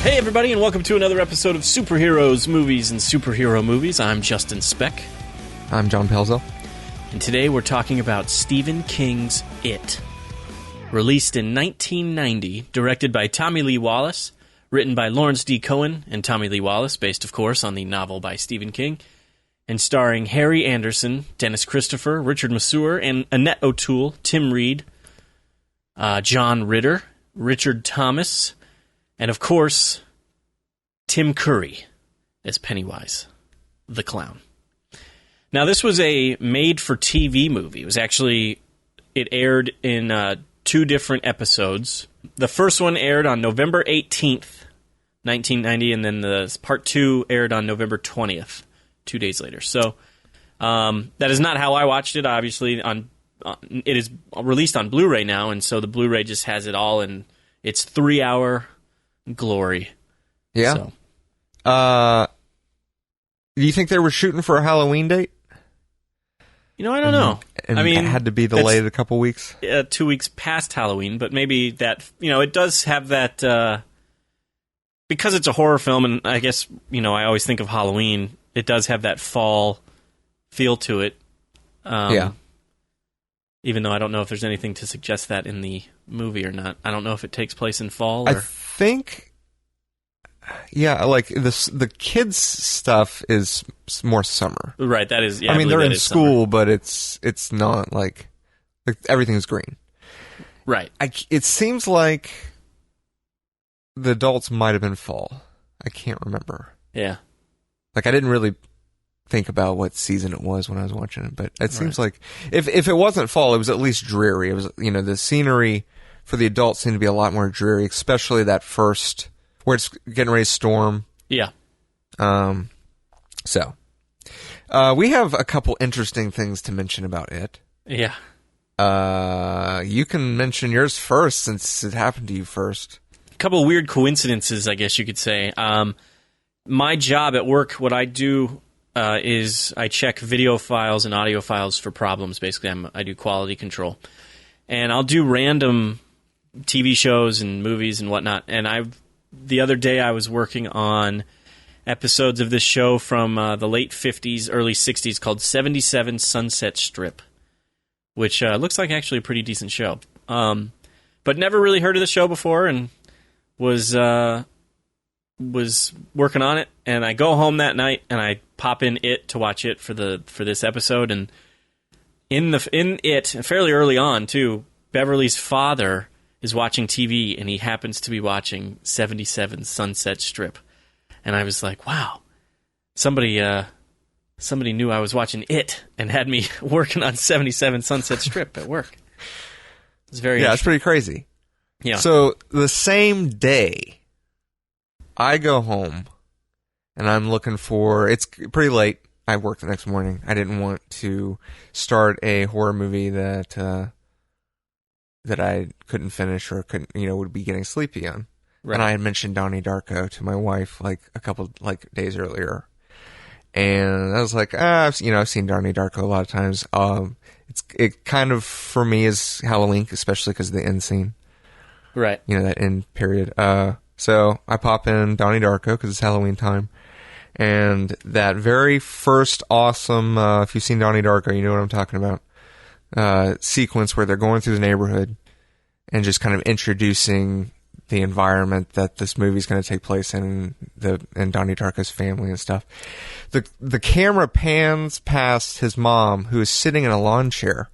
Hey everybody, and welcome to another episode of Superheroes, Movies, and Superhero Movies. I'm Justin Speck. I'm John Pelzo. And today we're talking about Stephen King's It. Released in 1990, directed by Tommy Lee Wallace, written by Lawrence D. Cohen and Tommy Lee Wallace, based of course on the novel by Stephen King, and starring Harry Anderson, Dennis Christopher, Richard Masur, and Annette O'Toole, Tim Reed, John Ritter, Richard Thomas, and of course, Tim Curry as Pennywise the Clown. Now, this was a made-for-TV movie. It aired in 2 different episodes. The first one aired on November 18th, 1990, and then the part 2 aired on November 20th, 2 days later. So, that is not how I watched it, obviously. It is released on Blu-ray now, and so the Blu-ray just has it all in its 3-hour glory. Yeah. So. Do you think they were shooting for a Halloween date? I don't know. And it had to be delayed a couple weeks? 2 weeks past Halloween, but maybe that, it does have that, because it's a horror film, and I guess, I always think of Halloween, it does have that fall feel to it. Yeah. Even though I don't know if there's anything to suggest that in the movie or not. I don't know if it takes place in fall or... I think... Yeah, like the kids' stuff is more summer. Right, that is... Yeah, I mean, they're in school, summer. but it's not like everything's green. Right. It seems like the adults might have been fall. I can't remember. Yeah. Like, I didn't really think about what season it was when I was watching it, but it seems like if it wasn't fall, it was at least dreary. It was, the scenery for the adults seemed to be a lot more dreary, especially that first... where it's getting ready to storm. Yeah. So, we have a couple interesting things to mention about it. Yeah. You can mention yours first, since it happened to you first. A couple of weird coincidences, I guess you could say. My job at work, what I do is I check video files and audio files for problems. Basically, I do quality control. And I'll do random TV shows and movies and whatnot. And the other day I was working on episodes of this show from the late 50s, early 60s called 77 Sunset Strip, which looks like actually a pretty decent show. But never really heard of the show before and was working on it. And I go home that night and I pop in It to watch it for this episode. And in It, fairly early on too, Beverly's father is watching TV, and he happens to be watching 77 Sunset Strip. And I was like, wow, somebody knew I was watching It and had me working on 77 Sunset Strip at work. It's very it's pretty crazy. Yeah. So the same day, I go home, and I'm looking for... It's pretty late. I work the next morning. I didn't want to start a horror movie that I couldn't finish or couldn't, would be getting sleepy on. Right. And I had mentioned Donnie Darko to my wife a couple days earlier. And I was like, I've seen Donnie Darko a lot of times. It kind of, for me, is Halloween, especially because of the end scene. Right. That end period. So I pop in Donnie Darko because it's Halloween time. And that very first awesome, if you've seen Donnie Darko, you know what I'm talking about. Sequence where they're going through the neighborhood and just kind of introducing the environment that this movie is going to take place in, and Donnie Darko's family and stuff. The camera pans past his mom, who is sitting in a lawn chair.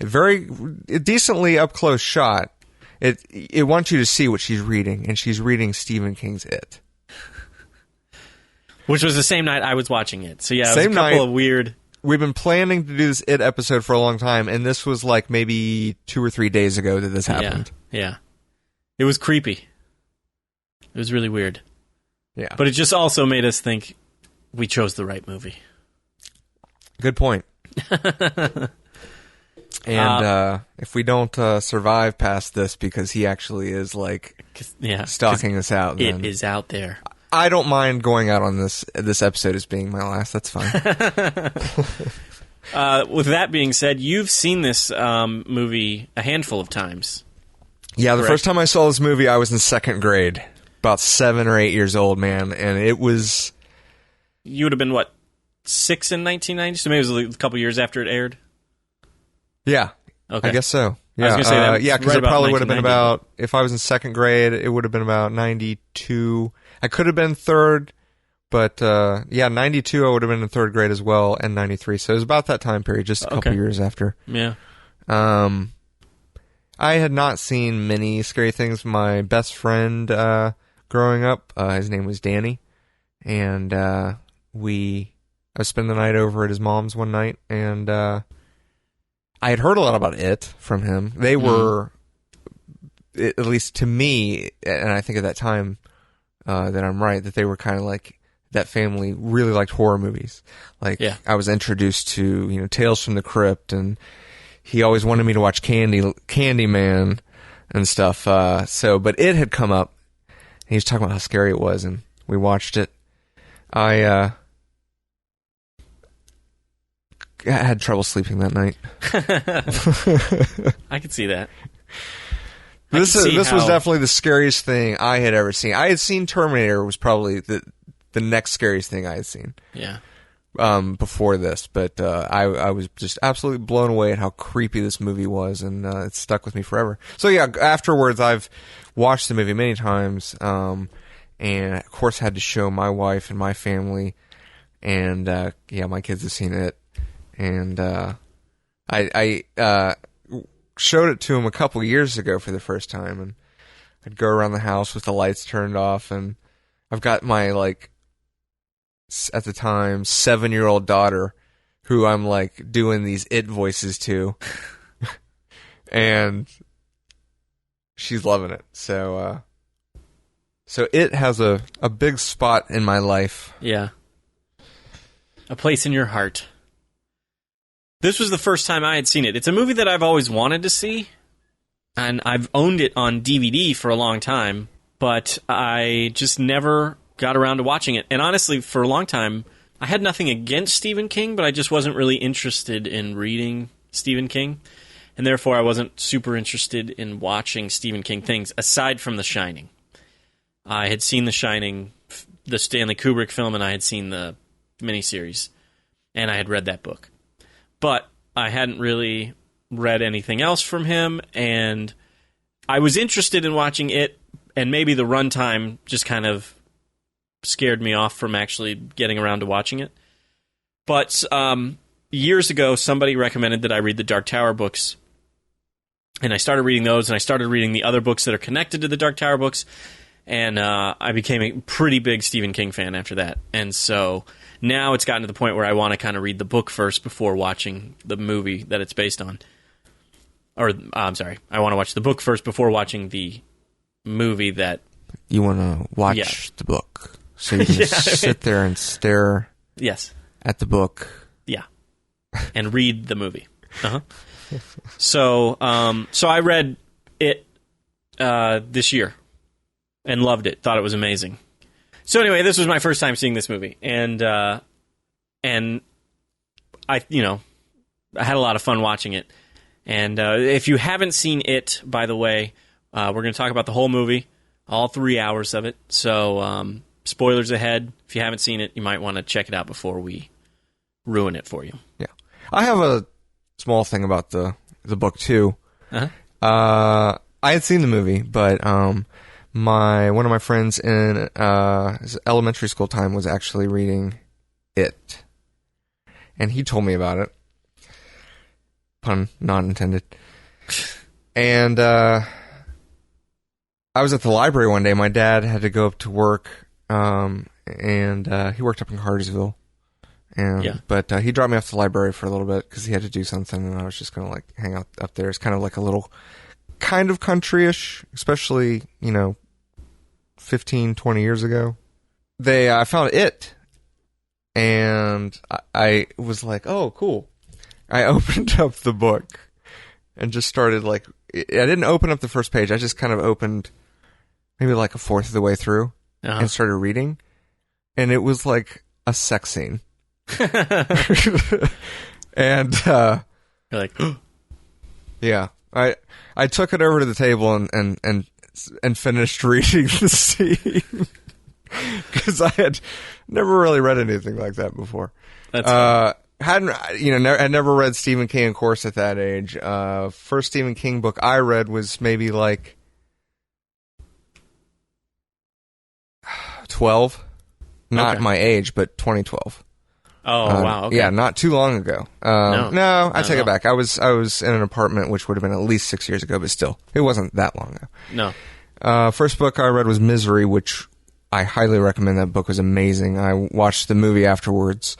A decently up close shot. It wants you to see what she's reading, and she's reading Stephen King's It, which was the same night I was watching it. So yeah, it was a couple of weird. We've been planning to do this It episode for a long time, and this was like maybe 2 or 3 days ago that this happened. Yeah. It was creepy. It was really weird. Yeah. But it just also made us think we chose the right movie. Good point. And if we don't survive past this because he actually is stalking us out, then it is out there. I don't mind going out on this episode as being my last. That's fine. With that being said, you've seen this movie a handful of times. Yeah, the first time I saw this movie, I was in second grade. about 7 or 8 years old, man, and it was... You would have been, what, 6 in 1990? So maybe it was a couple years after it aired? Yeah, okay. I guess so. Yeah, I was going to say that. Yeah, because right it probably would have been 1990. about... If I was in second grade, it would have been about 92. I could have been third, but 92 I would have been in third grade as well, and 93. So it was about that time period, just a couple years after. Yeah. I had not seen many scary things. My best friend growing up, his name was Danny, and I was spending the night over at his mom's one night, and I had heard a lot about it from him. They were, at least to me, and I think at that time that I'm right, that they were kind of like, that family really liked horror movies. Like, I was introduced to, Tales from the Crypt, and he always wanted me to watch Candyman and stuff. But it had come up, and he was talking about how scary it was, and we watched it. I had trouble sleeping that night. I could see that. This was definitely the scariest thing I had ever seen. I had seen Terminator, was probably the next scariest thing I had seen. Yeah. Before this, but I was just absolutely blown away at how creepy this movie was, and it stuck with me forever. So yeah, afterwards I've watched the movie many times, and of course had to show my wife and my family, and my kids have seen it, and I showed it to them a couple years ago for the first time, and I'd go around the house with the lights turned off, and I've got my, at the time, 7-year-old daughter who I'm, doing these it voices to, and she's loving it. So it has a big spot in my life. Yeah. A place in your heart. This was the first time I had seen it. It's a movie that I've always wanted to see, and I've owned it on DVD for a long time, but I just never got around to watching it. And honestly, for a long time, I had nothing against Stephen King, but I just wasn't really interested in reading Stephen King, and therefore I wasn't super interested in watching Stephen King things, aside from The Shining. I had seen The Shining, the Stanley Kubrick film, and I had seen the miniseries, and I had read that book. But I hadn't really read anything else from him, and I was interested in watching it, and maybe the runtime just kind of scared me off from actually getting around to watching it. But years ago, somebody recommended that I read the Dark Tower books, and I started reading those, and I started reading the other books that are connected to the Dark Tower books, and I became a pretty big Stephen King fan after that. And so now it's gotten to the point where I want to kind of read the book first before watching the movie that it's based on. Or, I'm sorry, I want to watch the book first before watching the movie that... You want to watch the book, so you can sit there and stare at the book. Yeah, and read the movie. Uh-huh. So I read it this year and loved it. Thought it was amazing. So anyway, this was my first time seeing this movie, and I had a lot of fun watching it. And if you haven't seen it, by the way, we're going to talk about the whole movie, all 3 hours of it. So spoilers ahead. If you haven't seen it, you might want to check it out before we ruin it for you. Yeah, I have a small thing about the book too. Uh-huh. I had seen the movie, but one of my friends in his elementary school time was actually reading it, and he told me about it. Pun not intended. And I was at the library one day. My dad had to go up to work, and he worked up in Cartersville. But he dropped me off to the library for a little bit because he had to do something, and I was just going to hang out up there. It's kind of like a little kind of country-ish, especially, 15, 20 years ago. I found it, and I was like, oh, cool. I opened up the book and just started I didn't open up the first page. I just kind of opened maybe a fourth of the way through and started reading. And it was like a sex scene. And you're like, yeah, I took it over to the table and and finished reading the scene because I had never really read anything like that before. That's had never read Stephen King, of course, at that age. First Stephen King book I read was maybe like 12. Not my age, but 2012. Oh, wow. Okay. Yeah, not too long ago. No, I take it back. I was in an apartment, which would have been at least 6 years ago, but still, it wasn't that long ago. No. First book I read was Misery, which I highly recommend. That book was amazing. I watched the movie afterwards,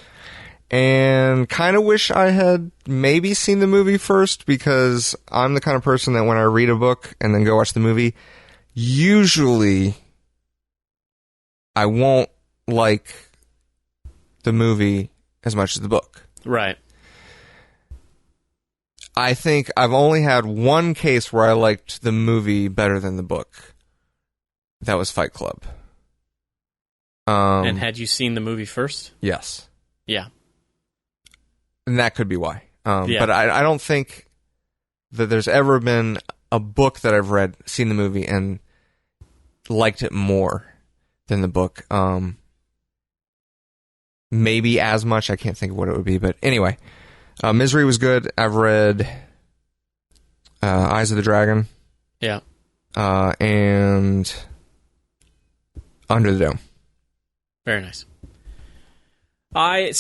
and kind of wish I had maybe seen the movie first, because I'm the kind of person that when I read a book and then go watch the movie, usually I won't like the movie as much as the book. Right. I think I've only had one case where I liked the movie better than the book. That was Fight Club. And had you seen the movie first? Yes. Yeah. And that could be why. But I don't think that there's ever been a book that I've read, seen the movie, and liked it more than the book. Maybe as much. I can't think of what it would be. But anyway, Misery was good. I've read Eyes of the Dragon. Yeah. And Under the Dome. Very nice. I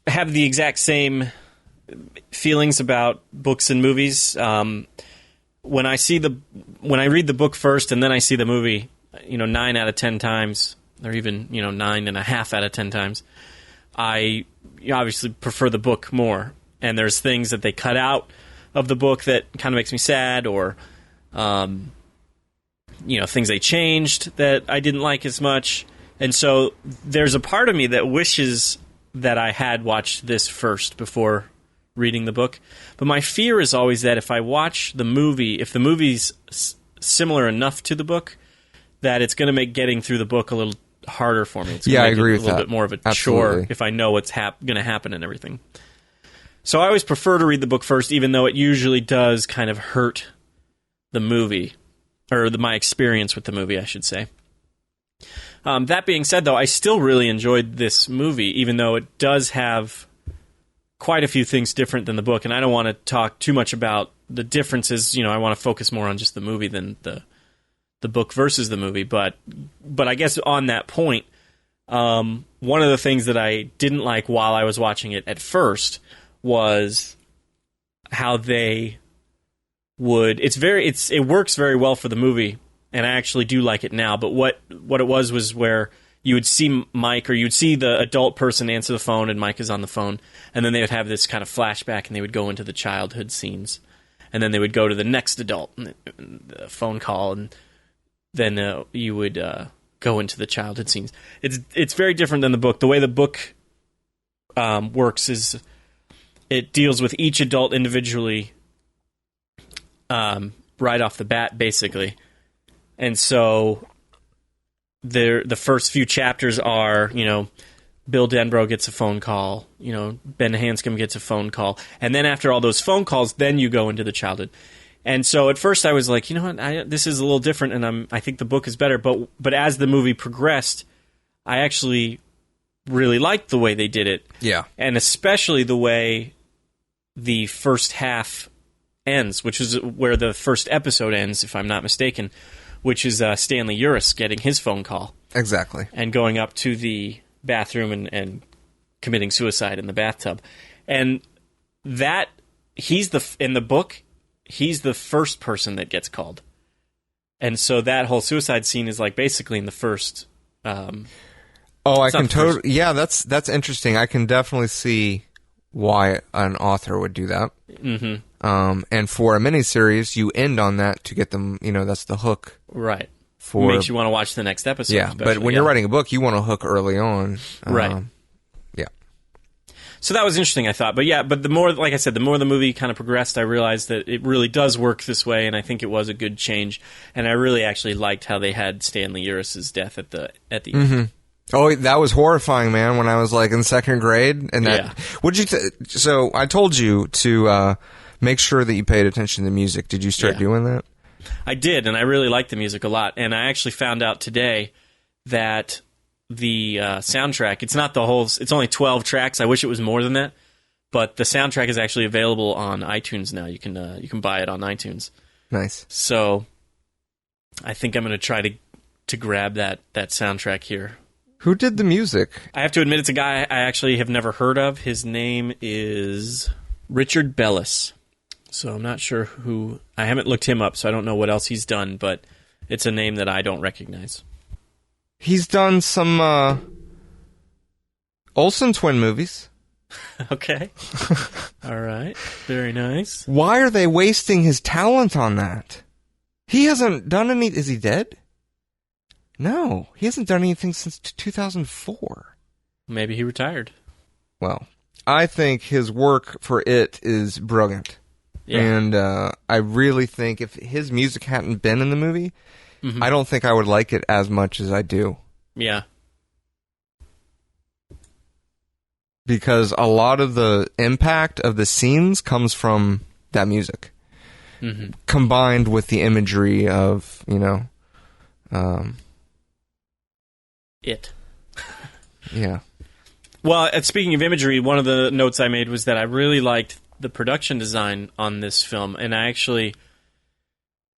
have the exact same feelings about books and movies. When I read the book first and then I see the movie, 9 out of 10 times, or even 9.5 out of 10 times, I obviously prefer the book more. And there's things that they cut out of the book that kind of makes me sad, or things they changed that I didn't like as much. And so there's a part of me that wishes that I had watched this first before reading the book. But my fear is always that if I watch the movie, if the movie's similar enough to the book, that it's going to make getting through the book a little harder for me. It's going to make it a little bit more of a chore if I know what's going to happen and everything. So I always prefer to read the book first, even though it usually does kind of hurt the movie, or my experience with the movie, I should say. That being said, though, I still really enjoyed this movie, even though it does have quite a few things different than the book. And I don't want to talk too much about the differences. I want to focus more on just the movie than the book versus the movie. But I guess on that point, one of the things that I didn't like while I was watching it at first was how they would. It works very well for the movie, and I actually do like it now. But what it was where you would see Mike, or you'd see the adult person answer the phone, and Mike is on the phone, and then they would have this kind of flashback, and they would go into the childhood scenes, and then they would go to the next adult, and the phone call, and then you would go into the childhood scenes. It's very different than the book. The way the book works is it deals with each adult individually right off the bat, basically. And so the first few chapters are, Bill Denbrough gets a phone call, Ben Hanscom gets a phone call, and then after all those phone calls, then you go into the childhood. And so at first I was like, this is a little different, and I think the book is better. But as the movie progressed, I actually really liked the way they did it. Yeah. And especially the way the first half ends, which is where the first episode ends, if I'm not mistaken, which is Stanley Uris getting his phone call. Exactly. And going up to the bathroom and committing suicide in the bathtub. And that, in the book, he's the first person that gets called. And so that whole suicide scene is like basically in the first... I can totally... Yeah, that's interesting. I can definitely see why an author would do that. Mm-hmm. And for a miniseries, you end on that to get them, that's the hook. Right. Makes you want to watch the next episode. Yeah, but when you're writing a book, you want to hook early on. Right. Yeah. So that was interesting, I thought. But the more, like I said, the more the movie kind of progressed, I realized that it really does work this way, and I think it was a good change. And I really actually liked how they had Stanley Uris's death at the mm-hmm. end. Oh, that was horrifying, man, when I was like in second grade. And that, so I told you to make sure that you paid attention to the music. Did you start doing that? I did, and I really liked the music a lot. And I actually found out today that the soundtrack, it's not the whole, it's only 12 tracks. I wish it was more than that. But the soundtrack is actually available on iTunes now. You can buy it on iTunes. Nice. So I think I'm going to try to grab that soundtrack here. Who did the music? I have to admit, it's a guy I actually have never heard of. His name is Richard Bellis. So I'm not sure who... I haven't looked him up, so I don't know what else he's done, but it's a name that I don't recognize. He's done some Olsen twin movies. Okay. All right. Very nice. Why are they wasting his talent on that? He hasn't done any... Is he dead? No, he hasn't done anything since 2004. Maybe he retired. Well, I think his work for it is brilliant. Yeah. And I really think if his music hadn't been in the movie, I don't think I would like it as much as I do. Yeah. Because a lot of the impact of the scenes comes from that music. Combined with the imagery of, it. Yeah. Well, speaking of imagery, one of the notes I made was that I really liked the production design on this film, and I actually,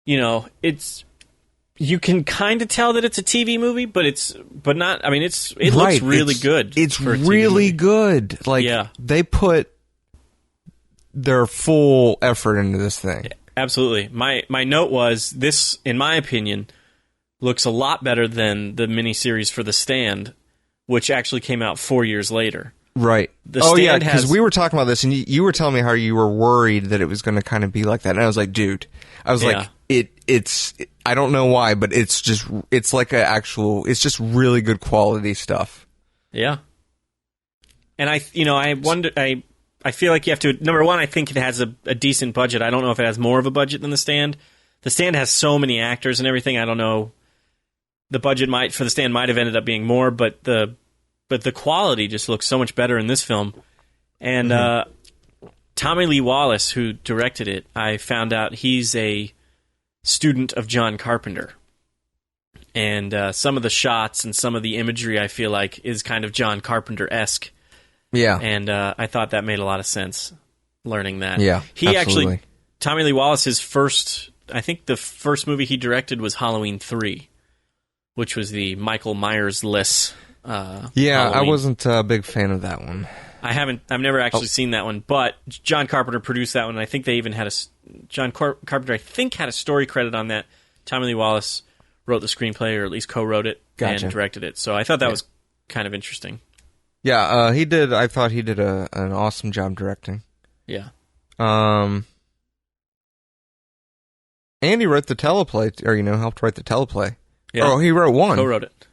it's, you can kind of tell that it's a TV movie, but not. I mean, it looks really good. It's really good. They put their full effort into this thing. Absolutely. My note was this, in my opinion, looks a lot better than the miniseries for The Stand, which actually came out 4 years later. Right. Because we were talking about this, and you were telling me how you were worried that it was going to kind of be like that, and I was like, dude, it's I don't know why, but it's just really good quality stuff. Yeah. And I feel like you have to, number one, I think it has a decent budget. I don't know if it has more of a budget than The Stand. The Stand has so many actors and everything. I don't know. The budget for The Stand might have ended up being more, but the quality just looks so much better in this film. And Tommy Lee Wallace, who directed it, I found out he's a student of John Carpenter. And some of the shots and some of the imagery, I feel like, is kind of John Carpenter-esque. Yeah. And I thought that made a lot of sense, learning that. Yeah, absolutely. Tommy Lee Wallace, I think the first movie he directed was Halloween 3, which was the Michael Myers-less Halloween. I wasn't a big fan of that one. I've never actually seen that one, but John Carpenter produced that one, and I think they even had John Carpenter, I think, had a story credit on that. Tommy Lee Wallace wrote the screenplay, or at least co-wrote it, and directed it. So I thought that was kind of interesting. Yeah, he did. I thought he did an awesome job directing. Yeah. And he wrote the teleplay, or helped write the teleplay. Yeah. Oh, he wrote one. Co-wrote it.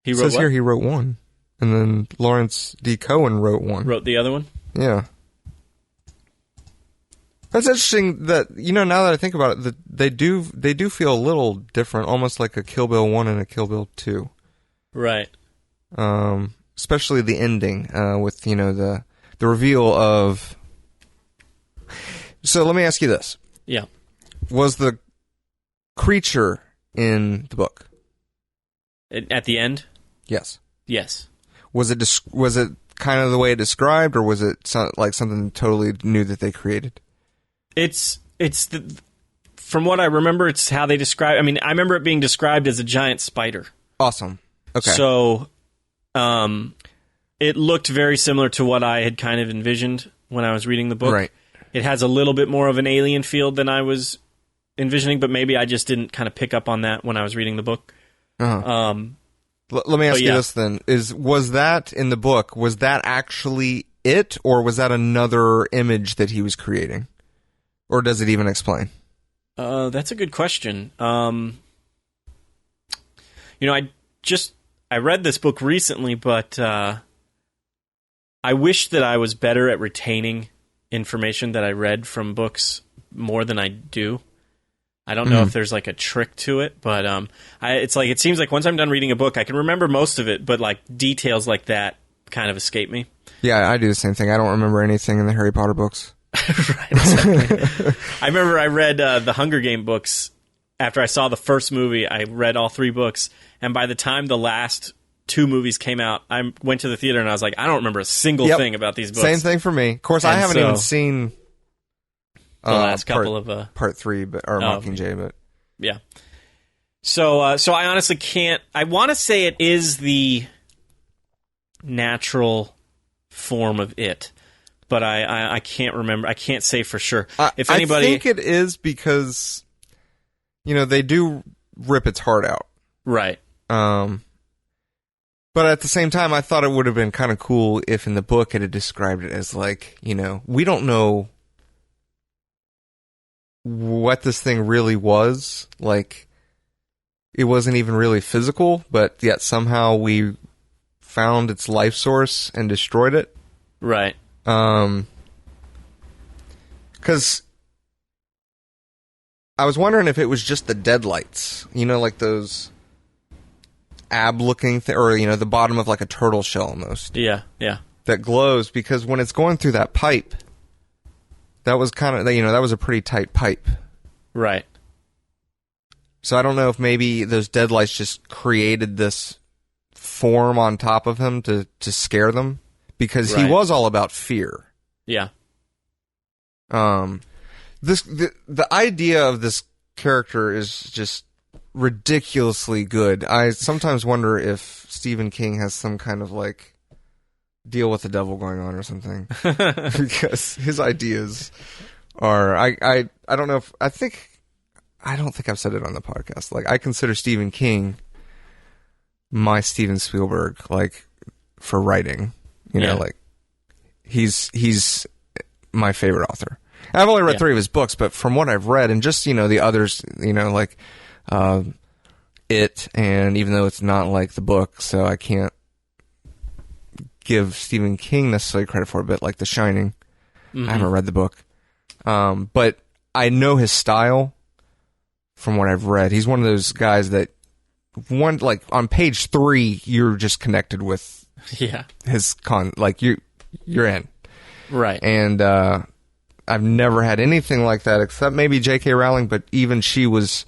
It says here he wrote one, and then Lawrence D. Cohen wrote one. Wrote the other one. Yeah. That's interesting. That now that I think about it, that they do feel a little different, almost like a Kill Bill 1 and a Kill Bill 2. Right. Especially the ending with the reveal of. So let me ask you this. Yeah. Was the creature in the book at the end? Yes. Yes. Was it kind of the way it described, or was it like something totally new that they created? From what I remember, it's how they describe. I mean, I remember it being described as a giant spider. Awesome. Okay. So, it looked very similar to what I had kind of envisioned when I was reading the book. Right. It has a little bit more of an alien feel than I was envisioning, but maybe I just didn't kind of pick up on that when I was reading the book. Uh-huh. Let me ask you this then: was that in the book? Was that actually it, or was that another image that he was creating, or does it even explain? That's a good question. I read this book recently, but I wish that I was better at retaining information that I read from books more than I do. I don't know if there's like a trick to it, but it seems like once I'm done reading a book, I can remember most of it, but like details like that kind of escape me. Yeah, I do the same thing. I don't remember anything in the Harry Potter books. Right, exactly. I remember I read the Hunger Game books. After I saw the first movie, I read all 3 books, and by the time the last 2 movies came out, I went to the theater and I was like, I don't remember a single thing about these books. Same thing for me. Of course, I haven't even seen the last couple of part 3, or Mockingjay, but yeah. So I honestly can't. I want to say it is the natural form of it, but I can't remember. I can't say for sure. If anybody, I think it is because they do rip its heart out, right? But at the same time, I thought it would have been kind of cool if in the book it had described it as like, we don't know what this thing really was. Like, it wasn't even really physical, but yet somehow we found its life source and destroyed it. Right. Because I was wondering if it was just the deadlights, like those ab-looking or the bottom of like a turtle shell almost. Yeah. That glows, because when it's going through that pipe, that was kind of that was a pretty tight pipe. Right. So I don't know if maybe those deadlights just created this form on top of him to scare them, because he was all about fear. Yeah. The idea of this character is just ridiculously good. I sometimes wonder if Stephen King has some kind of like deal with the devil going on or something, because his ideas are I don't know if I don't think I've said it on the podcast. Like, I consider Stephen King my Steven Spielberg, like, for writing. Like, he's my favorite author. I've only read 3 of his books, but from what I've read, and just, the others, like, It, and even though it's not like the book, so I can't give Stephen King necessarily credit for it, but like The Shining, I haven't read the book. But I know his style from what I've read. He's one of those guys that like on page 3, you're just connected with his like you're in. Right. And I've never had anything like that except maybe J.K. Rowling, but even she was,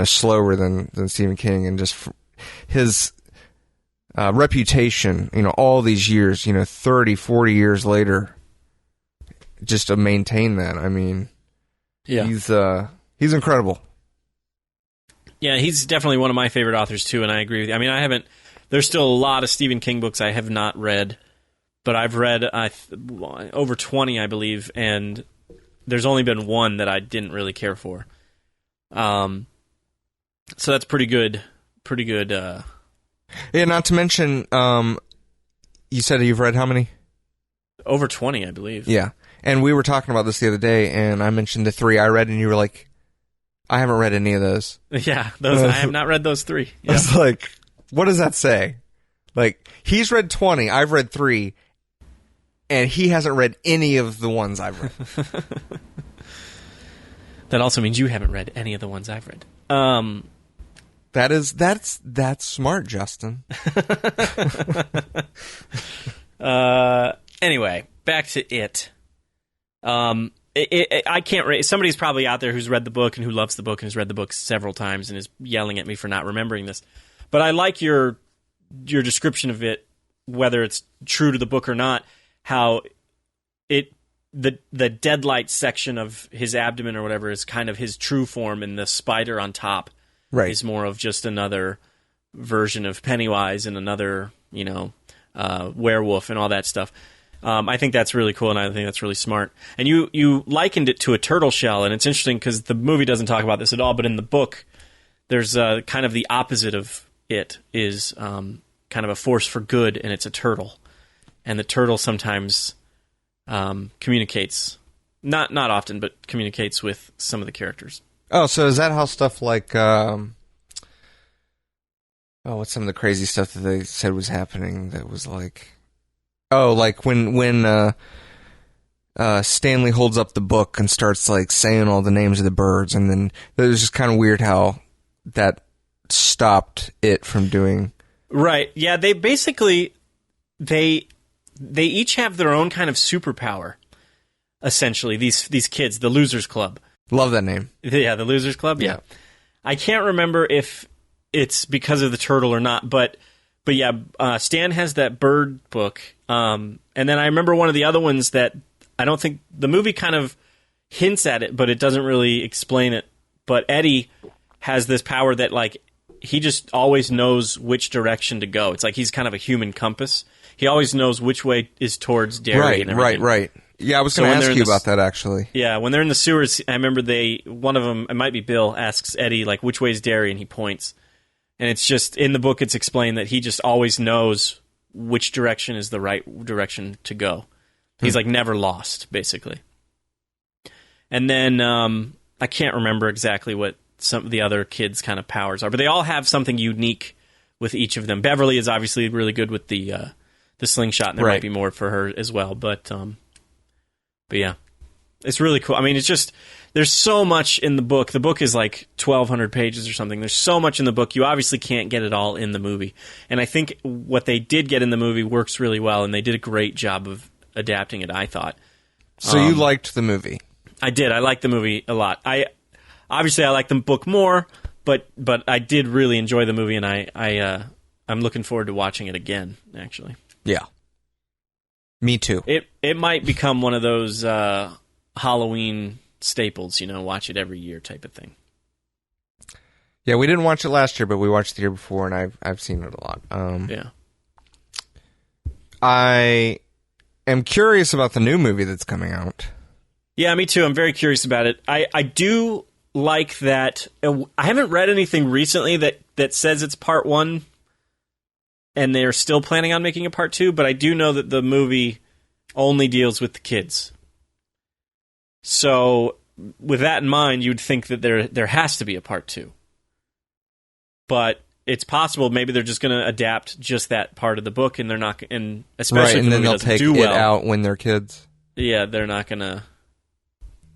slower than Stephen King, and just his reputation, all these years, 30, 40 years later, just to maintain that. I mean, he's incredible. Yeah, he's definitely one of my favorite authors too, and I agree with you. I mean, there's still a lot of Stephen King books I have not read, but I've read over 20, I believe, and there's only been one that I didn't really care for. So that's pretty good. Pretty good. Yeah, not to mention, you said you've read how many? Over 20, I believe. Yeah. And we were talking about this the other day, and I mentioned the 3 I read, and you were like, I haven't read any of those. Yeah, I have not read those 3. Yeah. I was like, what does that say? Like, he's read 20, I've read 3, and he hasn't read any of the ones I've read. That also means you haven't read any of the ones I've read. That's smart, Justin. Anyway, back to it. I can't. Somebody's probably out there who's read the book and who loves the book and has read the book several times and is yelling at me for not remembering this. But I like your description of it, whether it's true to the book or not. How the deadlight section of his abdomen or whatever is kind of his true form, and the spider on top is more of just another version of Pennywise and another werewolf and all that stuff. I think that's really cool, and I think that's really smart. And you likened it to a turtle shell, and it's interesting because the movie doesn't talk about this at all, but in the book, there's kind of the opposite of it is kind of a force for good, and it's a turtle. And the turtle sometimes communicates, not often, but communicates with some of the characters. Oh, so is that how stuff like... what's some of the crazy stuff that they said was happening that was like... Oh, like when Stanley holds up the book and starts like saying all the names of the birds, and then it was just kind of weird how that stopped it from doing. Right. Yeah, they basically they each have their own kind of superpower. essentially, these kids, the Losers Club. Love that name. Yeah, the Losers Club. Yeah. I can't remember if it's because of the turtle or not, but yeah, Stan has that bird book, and then I remember one of the other ones that I don't think the movie kind of hints at it, but it doesn't really explain it. But Eddie has this power that, like, he just always knows which direction to go. It's like he's kind of a human compass. He always knows which way is towards Derry and everything. Right. Yeah, I was going to ask you about that, actually. Yeah, when they're in the sewers, I remember one of them, it might be Bill, asks Eddie, like, which way is Derry, and he points. And it's just, in the book, it's explained that he just always knows which direction is the right direction to go. He's, like, never lost, basically. And then, I can't remember exactly what some of the other kids' kind of powers are, but they all have something unique with each of them. Beverly is obviously really good with the slingshot, and there might be more for her as well. But yeah, it's really cool. I mean, it's just, there's so much in the book. The book is like 1,200 pages or something. There's so much in the book. You obviously can't get it all in the movie. And I think what they did get in the movie works really well, and they did a great job of adapting it, I thought. So you liked the movie? I did. I liked the movie a lot. Obviously, I like the book more, but I did really enjoy the movie, and I'm looking forward to watching it again, actually. Yeah. Me too. It might become one of those Halloween staples, watch it every year type of thing. Yeah, we didn't watch it last year, but we watched the year before, and I've seen it a lot. Yeah. I am curious about the new movie that's coming out. Yeah, me too. I'm very curious about it. I do like that. I haven't read anything recently that says it's part 1 and they're still planning on making a part 2, but I do know that the movie only deals with the kids. So with that in mind, you'd think that there has to be a part 2. But it's possible maybe they're just going to adapt just that part of the book, and they're not, and especially and if the then movie they'll doesn't take do it well, out when they're kids. Yeah, they're not going to.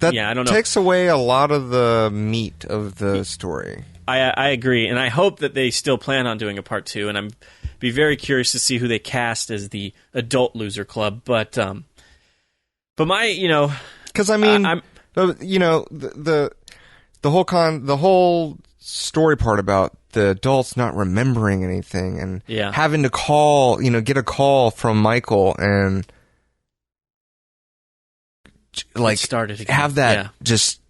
That I don't know. Takes away a lot of the meat of the story. I agree, and I hope that they still plan on doing a part 2, and I'm be very curious to see who they cast as the adult Loser Club. But my, because I mean, the whole story part about the adults not remembering anything and having to call, get a call from Michael and like have that just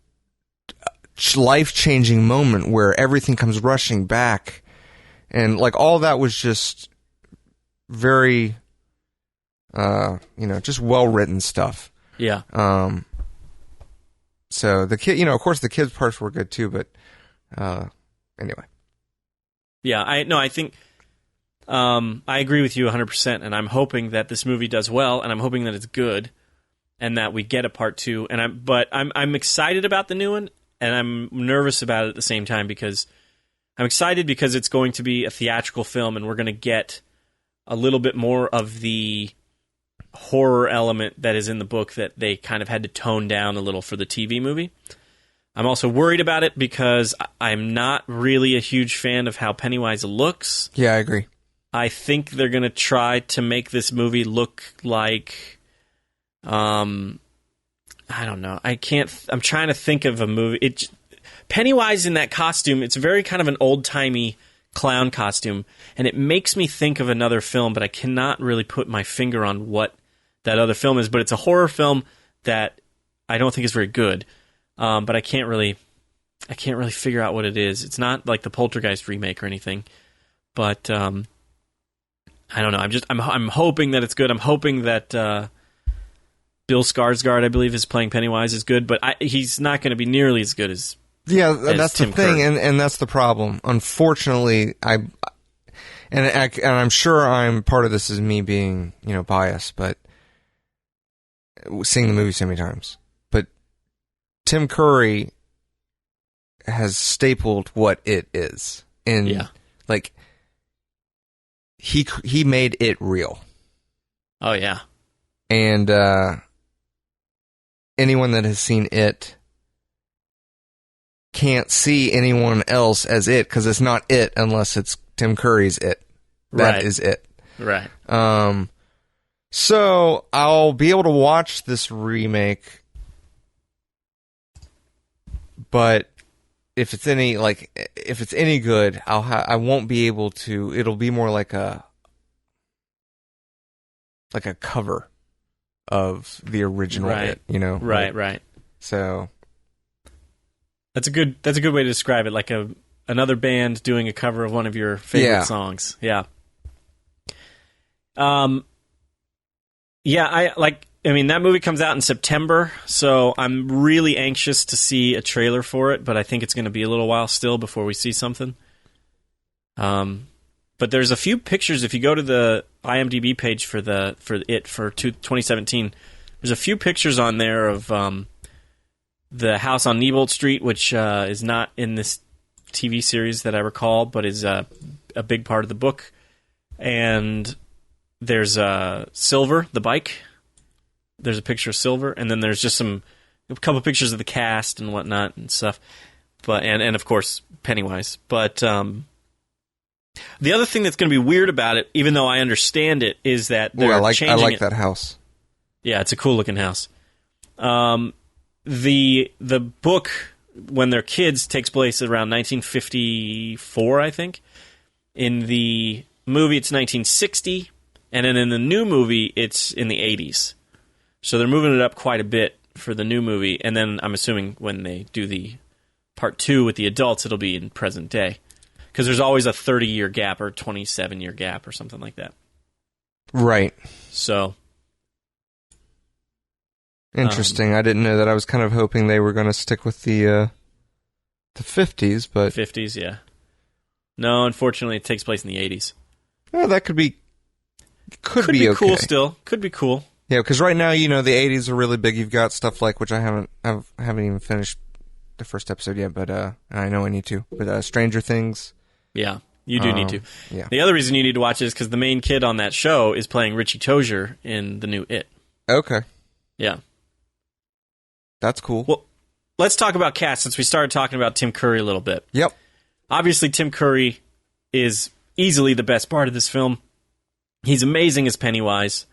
life-changing moment where everything comes rushing back, and like all that was just very just well-written stuff. Yeah. So the kid, of course the kids' parts were good too, but anyway. Yeah, I think I agree with you 100%, and I'm hoping that this movie does well, and I'm hoping that it's good, and that we get a part 2. But I'm excited about the new one, and I'm nervous about it at the same time, because I'm excited because it's going to be a theatrical film, and we're going to get a little bit more of the horror element that is in the book that they kind of had to tone down a little for the TV movie. I'm also worried about it because I'm not really a huge fan of how Pennywise looks. Yeah, I agree. I think they're going to try to make this movie look like, I don't know. I'm trying to think of a movie. Pennywise in that costume, it's very kind of an old-timey clown costume, and it makes me think of another film, but I cannot really put my finger on what that other film is. But it's a horror film that I don't think is very good. But I can't really figure out what it is. It's not like the Poltergeist remake or anything, but I don't know. I'm hoping that it's good. I'm hoping that Bill Skarsgård, I believe, is playing Pennywise is good, but he's not going to be nearly as good as that's Tim the thing, Curry. and that's the problem. Unfortunately, I'm sure part of this is me being biased, but seeing the movie so many times. Tim Curry has stapled what it is, and like he made it real. Oh yeah, and anyone that has seen it can't see anyone else as it, because it's not it unless it's Tim Curry's it. That is it. Right. So I'll be able to watch this remake But if it's any good, I won't be able to. It'll be more like a cover of the original, right. Right. So that's a good way to describe it. Like another band doing a cover of one of your favorite songs. Yeah. That movie comes out in September, so I'm really anxious to see a trailer for it, but I think it's going to be a little while still before we see something. But there's a few pictures. If you go to the IMDb page for 2017, there's a few pictures on there of the house on Neibolt Street, which is not in this TV series that I recall, but is a big part of the book. And there's Silver, the bike. There's a picture of Silver, and then there's just a couple pictures of the cast and whatnot and stuff. But and of course Pennywise. But the other thing that's going to be weird about it, even though I understand it, is that they're changing it. I like that house. Yeah, it's a cool looking house. The book, when they're kids, takes place around 1954, I think. In the movie, it's 1960, and then in the new movie, it's in the 80s. So they're moving it up quite a bit for the new movie, and then I'm assuming when they do the part 2 with the adults, it'll be in present day. Because there's always a 30-year gap or 27-year gap or something like that. Right. So. Interesting. I didn't know that. I was kind of hoping they were going to stick with the 50s, but... 50s, yeah. No, unfortunately, it takes place in the 80s. Well, that could be okay. Cool still. Could be cool. Yeah, because right now, the 80s are really big. You've got stuff like, which I haven't even finished the first episode yet, but I know I need to. But Stranger Things... Yeah, you do need to. Yeah. The other reason you need to watch it is because the main kid on that show is playing Richie Tozier in the new It. Okay. Yeah. That's cool. Well, let's talk about cast since we started talking about Tim Curry a little bit. Yep. Obviously, Tim Curry is easily the best part of this film. He's amazing as Pennywise.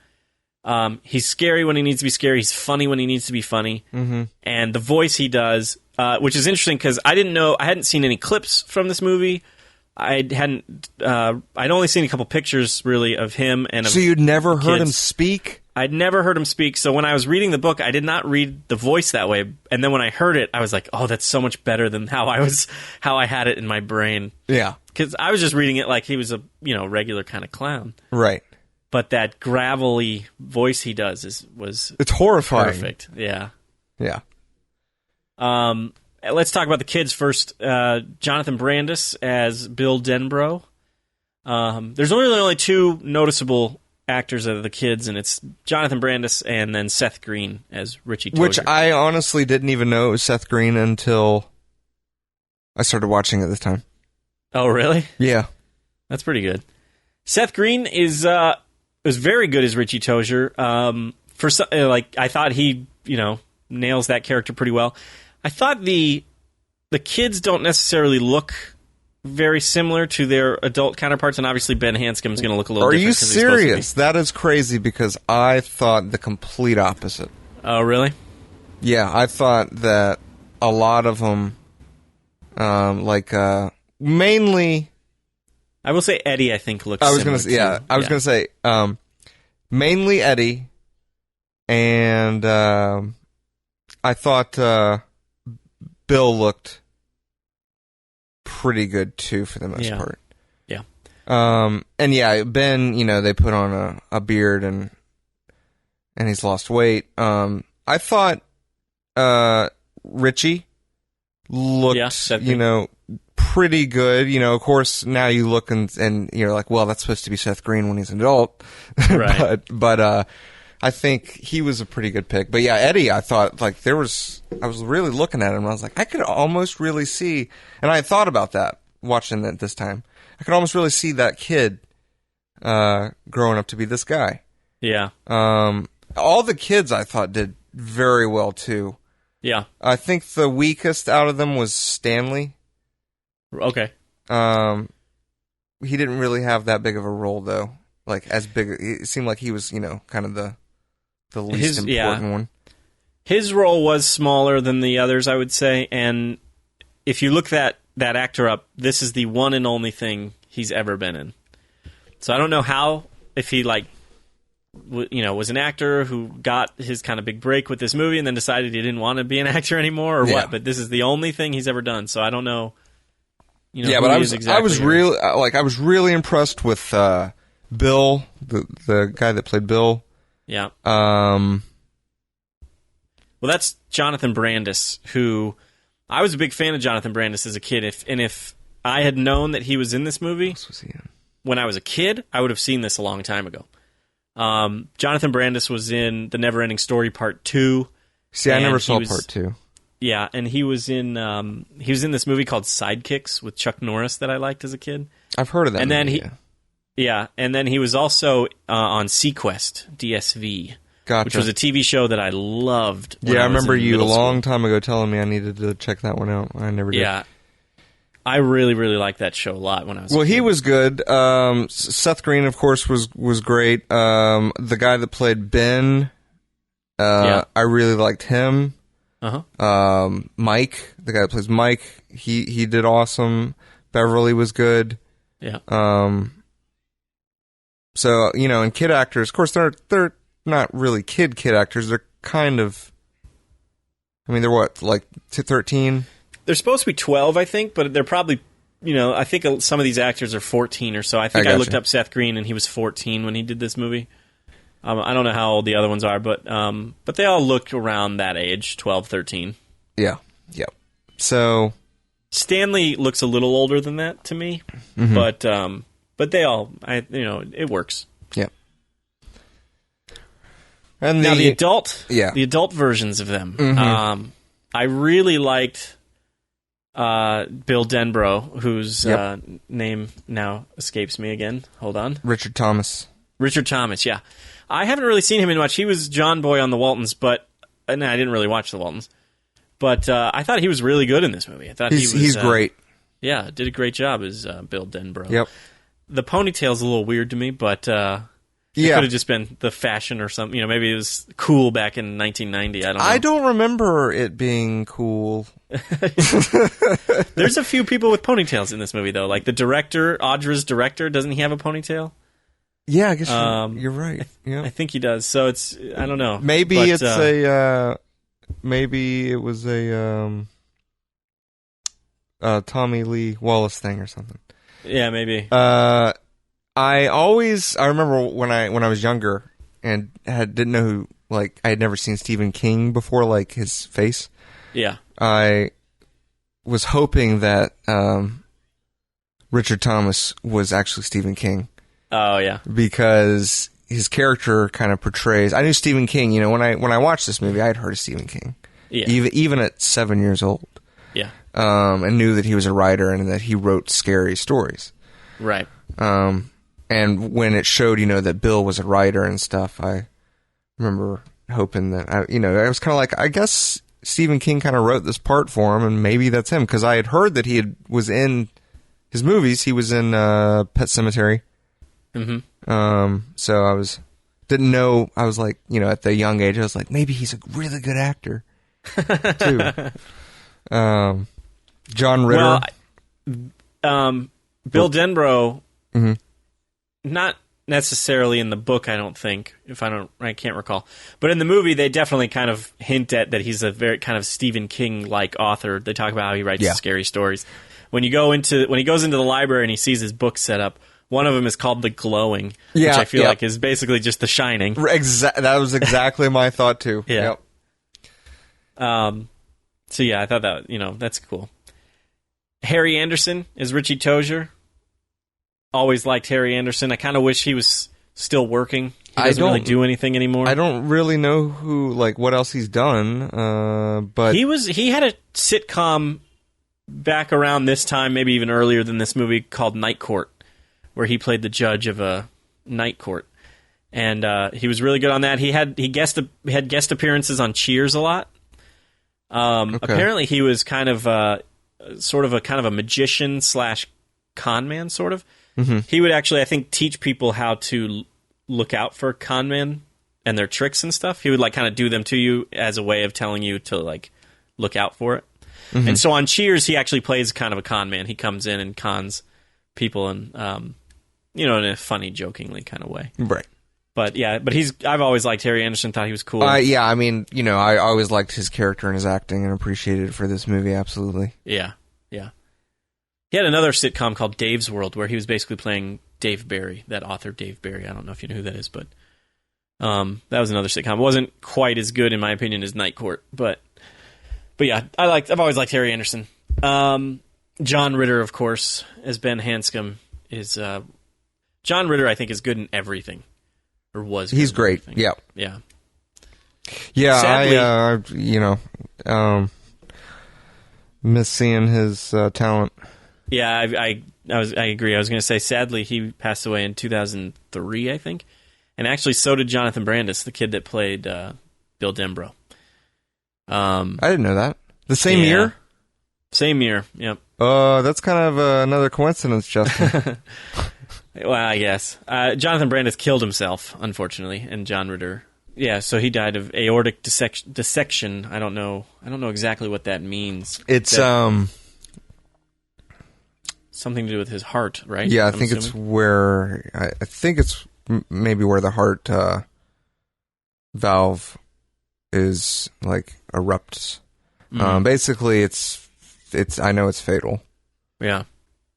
He's scary when he needs to be scary. He's funny when he needs to be funny. Mm-hmm. And the voice he does... which is interesting because I hadn't seen any clips from this movie. I'd only seen a couple pictures really of him and of So you'd never kids. heard him speak? I'd never heard him speak. So when I was reading the book, I did not read the voice that way. And then when I heard it, I was like, "Oh, that's so much better than how I had it in my brain." Yeah, because I was just reading it like he was a regular kind of clown. Right. But that gravelly voice he does it's horrifying. Perfect. Yeah. Yeah. Let's talk about the kids first. Jonathan Brandis as Bill Denbrough. There's only two noticeable actors of the kids, and it's Jonathan Brandis and then Seth Green as Richie Tozier. Which I honestly didn't even know it was Seth Green until I started watching it this time. Oh, really? Yeah. That's pretty good. Seth Green is very good as Richie Tozier. I thought he, nails that character pretty well. I thought the kids don't necessarily look very similar to their adult counterparts, and obviously Ben Hanscom's going to look a little different. Are you serious? That is crazy because I thought the complete opposite. Oh, really? Yeah, I thought that a lot of them, mainly... I will say Eddie, I think, looks similar. I was going to say, mainly Eddie, and I thought Bill looked pretty good too for the most part. Yeah. And yeah, Ben, they put on a beard and he's lost weight. I thought Richie looked, pretty good. Of course, now you look and you're like, well, that's supposed to be Seth Green when he's an adult. Right. but I think he was a pretty good pick. But yeah, Eddie, I thought, I was really looking at him, and I was like, I could almost really see, and I had thought about that, watching it this time. I could almost really see that kid growing up to be this guy. Yeah. All the kids, I thought, did very well, too. Yeah. I think the weakest out of them was Stanley. Okay. He didn't really have that big of a role, though. As big, it seemed like he was, kind of the least important one. His role was smaller than the others, I would say, and if you look that actor up, this is the one and only thing he's ever been in. So I don't know how, if he was an actor who got his kind of big break with this movie and then decided he didn't want to be an actor anymore or what, but this is the only thing he's ever done. So I don't know. But I was really impressed with Bill, the guy that played Bill. Yeah. Well, that's Jonathan Brandis, who I was a big fan of Jonathan Brandis as a kid. If I had known that he was in this movie when I was a kid, I would have seen this a long time ago. Jonathan Brandis was in The Neverending Story Part 2. See, I never saw Part 2. Yeah, and he was in this movie called Sidekicks with Chuck Norris that I liked as a kid. I've heard of that. And movie, then and then he was also on Sequest, DSV. Gotcha. Which was a TV show that I loved. Yeah, I remember you a long time ago telling me I needed to check that one out. I never did. Yeah. I really, really liked that show a lot when I was a kid. He was good. Seth Green, of course, was great. The guy that played Ben, I really liked him. Uh-huh. Mike, the guy that plays Mike, he did awesome. Beverly was good. Yeah. So, and kid actors, of course, they're not really kid actors. They're kind of, they're what, like 13? They're supposed to be 12, I think, but they're probably, I think some of these actors are 14 or so. I think I looked up Seth Green, and he was 14 when he did this movie. I don't know how old the other ones are, but they all look around that age, 12, 13. Yeah, yeah. So Stanley looks a little older than that to me, but they all, it works. Yeah. And now the adult versions of them. I really liked Bill Denbrough, whose name now escapes me again. Hold on. Richard Thomas, yeah. I haven't really seen him in much. He was John Boy on The Waltons, and I didn't really watch The Waltons. But I thought he was really good in this movie. I thought he's great. Yeah, did a great job as Bill Denbrough. Yep. The ponytail's a little weird to me, but it could have just been the fashion or something. Maybe it was cool back in 1990. I don't know. I don't remember it being cool. There's a few people with ponytails in this movie, though. Like the director, Audra's director, doesn't he have a ponytail? Yeah, I guess you're right. Yeah. I think he does. So it's, I don't know. Maybe maybe it was a Tommy Lee Wallace thing or something. Yeah, maybe. I remember when I was younger and didn't know who, like, I had never seen Stephen King before, like his face. Yeah. I was hoping that Richard Thomas was actually Stephen King. Oh yeah. Because his character kind of portrays. I knew Stephen King. When I watched this movie, I had heard of Stephen King. Yeah. Even at 7 years old. Yeah. And knew that he was a writer and that he wrote scary stories. Right. And when it showed, that Bill was a writer and stuff, I remember hoping that, I was kind of like, I guess Stephen King kind of wrote this part for him, and maybe that's him, because I had heard that was in his movies. He was in Pet Sematary. Mm-hmm. So didn't know. I was like, at the young age, I was like, maybe he's a really good actor too. John Ritter. Well, Bill Denbrough, not necessarily in the book, I don't think. I can't recall. But in the movie, they definitely kind of hint at that he's a very kind of Stephen King-like author. They talk about how he writes scary stories. When he goes into the library and he sees his book set up, one of them is called The Glowing, which I feel like is basically just The Shining. That was exactly my thought too. Yeah. Yep. So yeah, I thought that that's cool. Harry Anderson is Richie Tozier. Always liked Harry Anderson. I kind of wish he was still working. He doesn't really do anything anymore. I don't really know what else he's done. But he had a sitcom back around this time, maybe even earlier than this movie, called Night Court, where he played the judge of a night court, and he was really good on that. He had guest appearances on Cheers a lot. Apparently, he was kind of sort of a magician / con man, sort of. Mm-hmm. He would actually, I think, teach people how to look out for con men and their tricks and stuff. He would like kind of do them to you as a way of telling you to like look out for it. Mm-hmm. And so on Cheers, he actually plays kind of a con man. He comes in and cons people, and in a funny, jokingly kind of way. Right. But yeah, I've always liked Harry Anderson. Thought he was cool. Yeah, I mean, I always liked his character and his acting, and appreciated it for this movie. Absolutely. Yeah. He had another sitcom called Dave's World, where he was basically playing Dave Barry, that author Dave Barry. I don't know if you know who that is, but that was another sitcom. It wasn't quite as good, in my opinion, as Night Court, but yeah, I've always liked Harry Anderson. John Ritter, of course, as Ben Hanscom is. John Ritter, I think, is good in everything, or was. Good He's great. Everything. Yeah. Sadly, I miss seeing his talent. Yeah, I agree. I was going to say, sadly, he passed away in 2003, I think, and actually, so did Jonathan Brandis, the kid that played Bill Denbrough. I didn't know that. The same year? Same year, yep. That's kind of another coincidence, Justin. Well, I guess. Jonathan Brandis killed himself, unfortunately, and John Ritter. Yeah, so he died of aortic dissection. I don't know exactly what that means. It's something to do with his heart, right? Yeah, I think it's where I think it's maybe where the heart valve is like erupts. Basically, it's I know it's fatal. Yeah.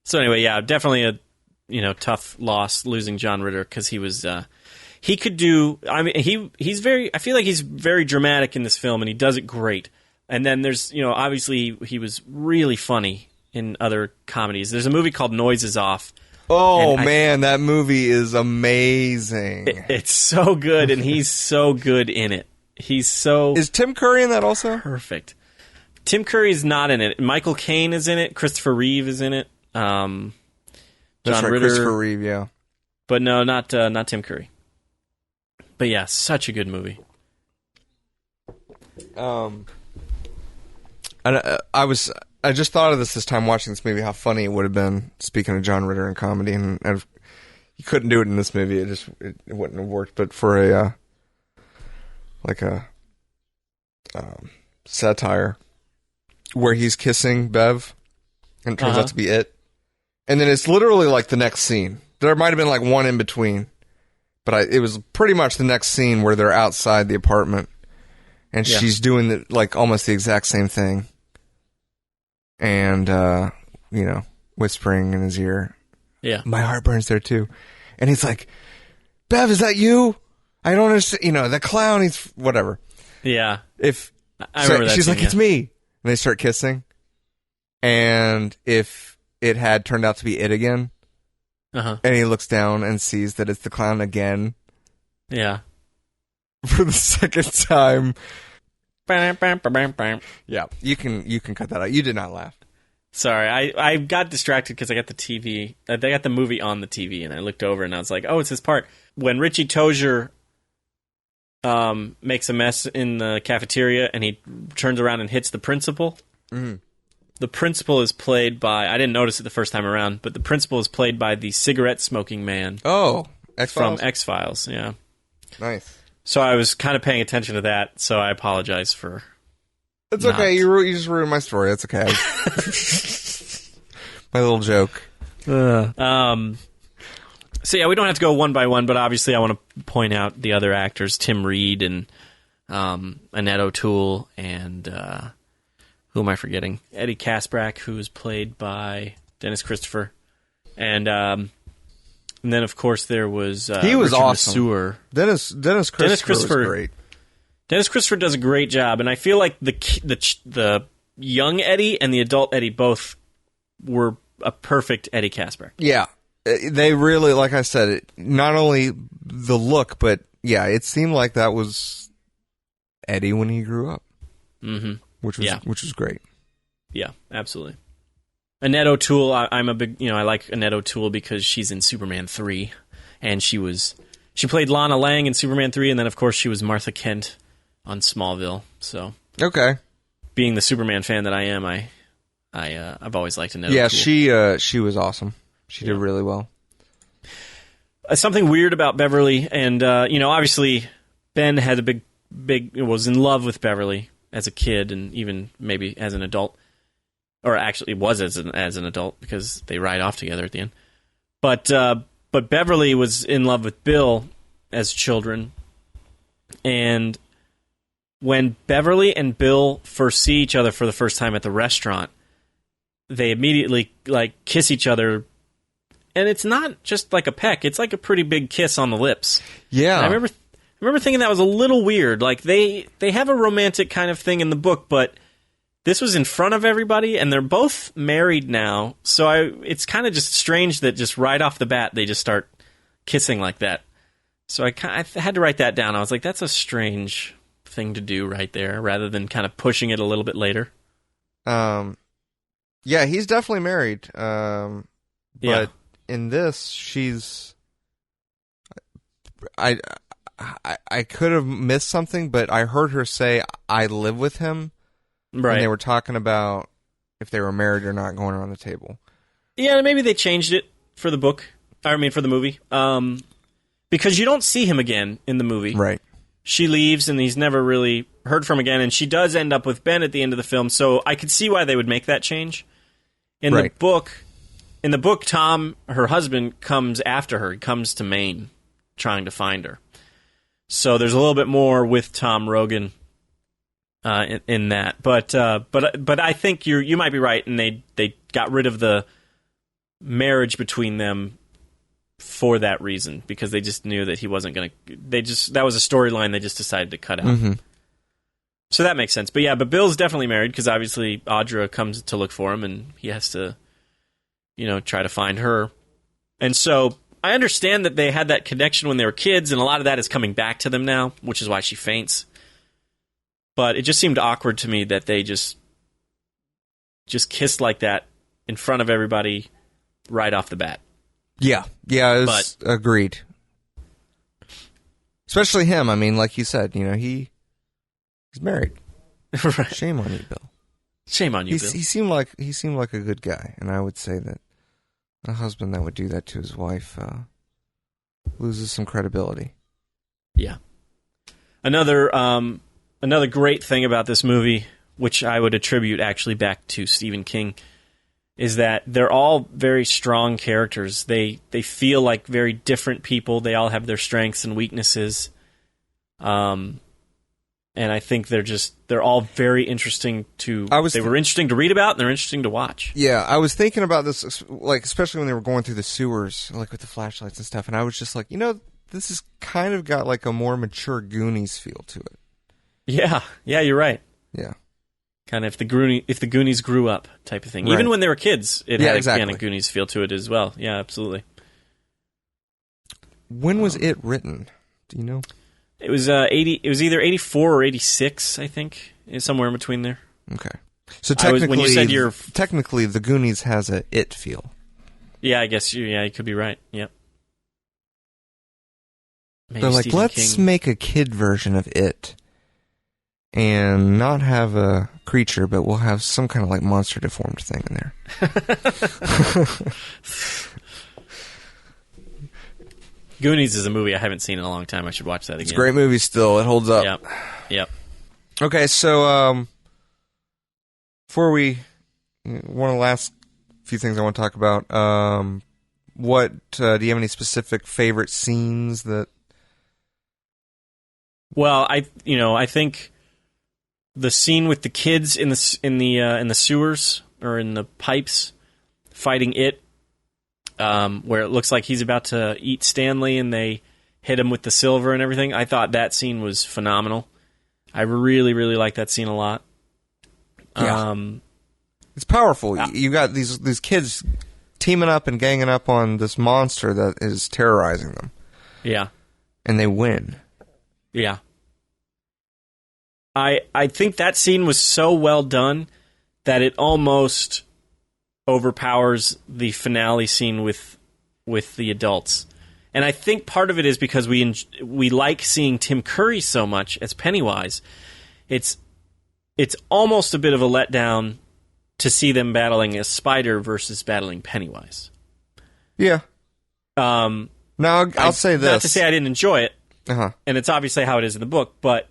So anyway, yeah, definitely a tough loss losing John Ritter, because he was he could do. I mean, he's very. I feel like he's very dramatic in this film, and he does it great. And then there's obviously he was really funny in other comedies. There's a movie called Noises Off. Oh man, that movie is amazing. It's so good, and he's so good in it. Is Tim Curry in that also? Perfect. Tim Curry's not in it. Michael Caine is in it. Christopher Reeve is in it. John Ritter. Christopher Reeve, yeah. But no, not Tim Curry. But yeah, such a good movie. I just thought of this time watching this movie, how funny it would have been, speaking of John Ritter in comedy, and you couldn't do it in this movie. It wouldn't have worked. But for a satire where he's kissing Bev, and it turns out to be it, and then it's literally like the next scene. There might have been like one in between, but it was pretty much the next scene where they're outside the apartment, and she's doing almost the exact same thing, and whispering in his ear, "Yeah, my heart burns there too," and he's like, "Bev, is that you? I don't understand. The clown. He's whatever." Yeah. I remember that. She's scene, like, "It's me," and they start kissing. And if it had turned out to be it again, and he looks down and sees that it's the clown again, yeah, for the second time. Yeah, you can cut that out. You did not laugh. Sorry, I got distracted because I got the TV. They got the movie on the TV, and I looked over and I was like, "Oh, it's this part when Richie Tozier makes a mess in the cafeteria, and he turns around and hits the principal." Mm-hmm. The principal is played by, I didn't notice it the first time around, but the principal is played by the cigarette smoking man. Oh, X-Files? From X-Files, yeah. Nice. So I was kind of paying attention to that, so I apologize for. It's okay. You just ruined my story. That's okay. My little joke. So yeah, we don't have to go one by one, but obviously I want to point out the other actors, Tim Reed and Annette O'Toole, and who am I forgetting? Eddie Kaspbrak, who was played by Dennis Christopher, and then of course there was he was Richard awesome. Masur. Dennis Christopher was great. Dennis Christopher does a great job, and I feel like the young Eddie and the adult Eddie both were a perfect Eddie Kaspbrak. Yeah. They really, like I said, not only the look, but yeah, it seemed like that was Eddie when he grew up, which was great. Yeah, absolutely. Annette O'Toole, I'm a big, I like Annette O'Toole because she's in Superman 3, and she played Lana Lang in Superman 3, and then of course she was Martha Kent on Smallville. So okay, being the Superman fan that I am, I've always liked Annette O'Toole. Yeah, she was awesome. She did really well. Something weird about Beverly, and obviously Ben had was in love with Beverly as a kid and even maybe as an adult. Or actually was as an adult because they ride off together at the end. But Beverly was in love with Bill as children. And when Beverly and Bill first see each other for the first time at the restaurant, they immediately like kiss each other. And it's not just like a peck, it's like a pretty big kiss on the lips. Yeah. And I remember thinking that was a little weird. Like they have a romantic kind of thing in the book, but this was in front of everybody, and they're both married now, so it's kind of just strange that just right off the bat they just start kissing like that. So I had to write that down. I was like, that's a strange thing to do right there, rather than kind of pushing it a little bit later. Yeah, he's definitely married. But in this, she's... I could have missed something, but I heard her say, I live with him. Right. And they were talking about if they were married or not going around the table. Yeah, maybe they changed it for the book. For the movie. Because you don't see him again in the movie. Right. She leaves, and he's never really heard from again, and she does end up with Ben at the end of the film, so I could see why they would make that change. In the book, Tom, her husband, comes after her. He comes to Maine trying to find her. So there's a little bit more with Tom Rogan in that, but I think you might be right, and they got rid of the marriage between them for that reason, because they just knew that he wasn't going to. That was a storyline they just decided to cut out. Mm-hmm. So that makes sense. But Bill's definitely married because obviously Audra comes to look for him, and he has to, try to find her. And so I understand that they had that connection when they were kids, and a lot of that is coming back to them now, which is why she faints. But it just seemed awkward to me that they just kissed like that in front of everybody right off the bat. Yeah, agreed. Especially him. I mean, like you said, he's married. Right. Shame on you, Bill. Shame on you, Bill. He seemed like a good guy, and I would say that a husband that would do that to his wife loses some credibility. Yeah. Another great thing about this movie, which I would attribute actually back to Stephen King, is that they're all very strong characters. They feel like very different people. They all have their strengths and weaknesses. And I think they're all very interesting they were interesting to read about, and they're interesting to watch. Yeah, I was thinking about this, like, especially when they were going through the sewers, like with the flashlights and stuff, and I was just like, this has kind of got like a more mature Goonies feel to it. Yeah, you're right. Yeah. Kind of if the Goonies grew up type of thing. Right. Even when they were kids, it had exactly. a Goonies feel to it as well. Yeah, absolutely. When was it written? Do you know? It was 80. It was either 84 or 86, I think. Somewhere in between there. Okay. So technically, when you said technically, the Goonies has a it feel. Yeah, I guess you could be right. Yep. Maybe they're like, let's make a kid version of it. And not have a creature, but we'll have some kind of like monster deformed thing in there. Goonies is a movie I haven't seen in a long time. I should watch that again. It's a great movie still. It holds up. Yep. Okay, so before one of the last few things I want to talk about, what do you have any specific favorite scenes that? Well, I think the scene with the kids in the sewers or in the pipes fighting it, where it looks like he's about to eat Stanley and they hit him with the silver and everything. I thought that scene was phenomenal. I really, really like that scene a lot. Yeah. It's powerful. You got these kids teaming up and ganging up on this monster that is terrorizing them. Yeah. And they win. Yeah. I think that scene was so well done that it almost overpowers the finale scene with the adults. And I think part of it is because we like seeing Tim Curry so much as Pennywise. It's almost a bit of a letdown to see them battling a spider versus battling Pennywise. Yeah. Now I'll say this. Not to say I didn't enjoy it. and it's obviously how it is in the book. But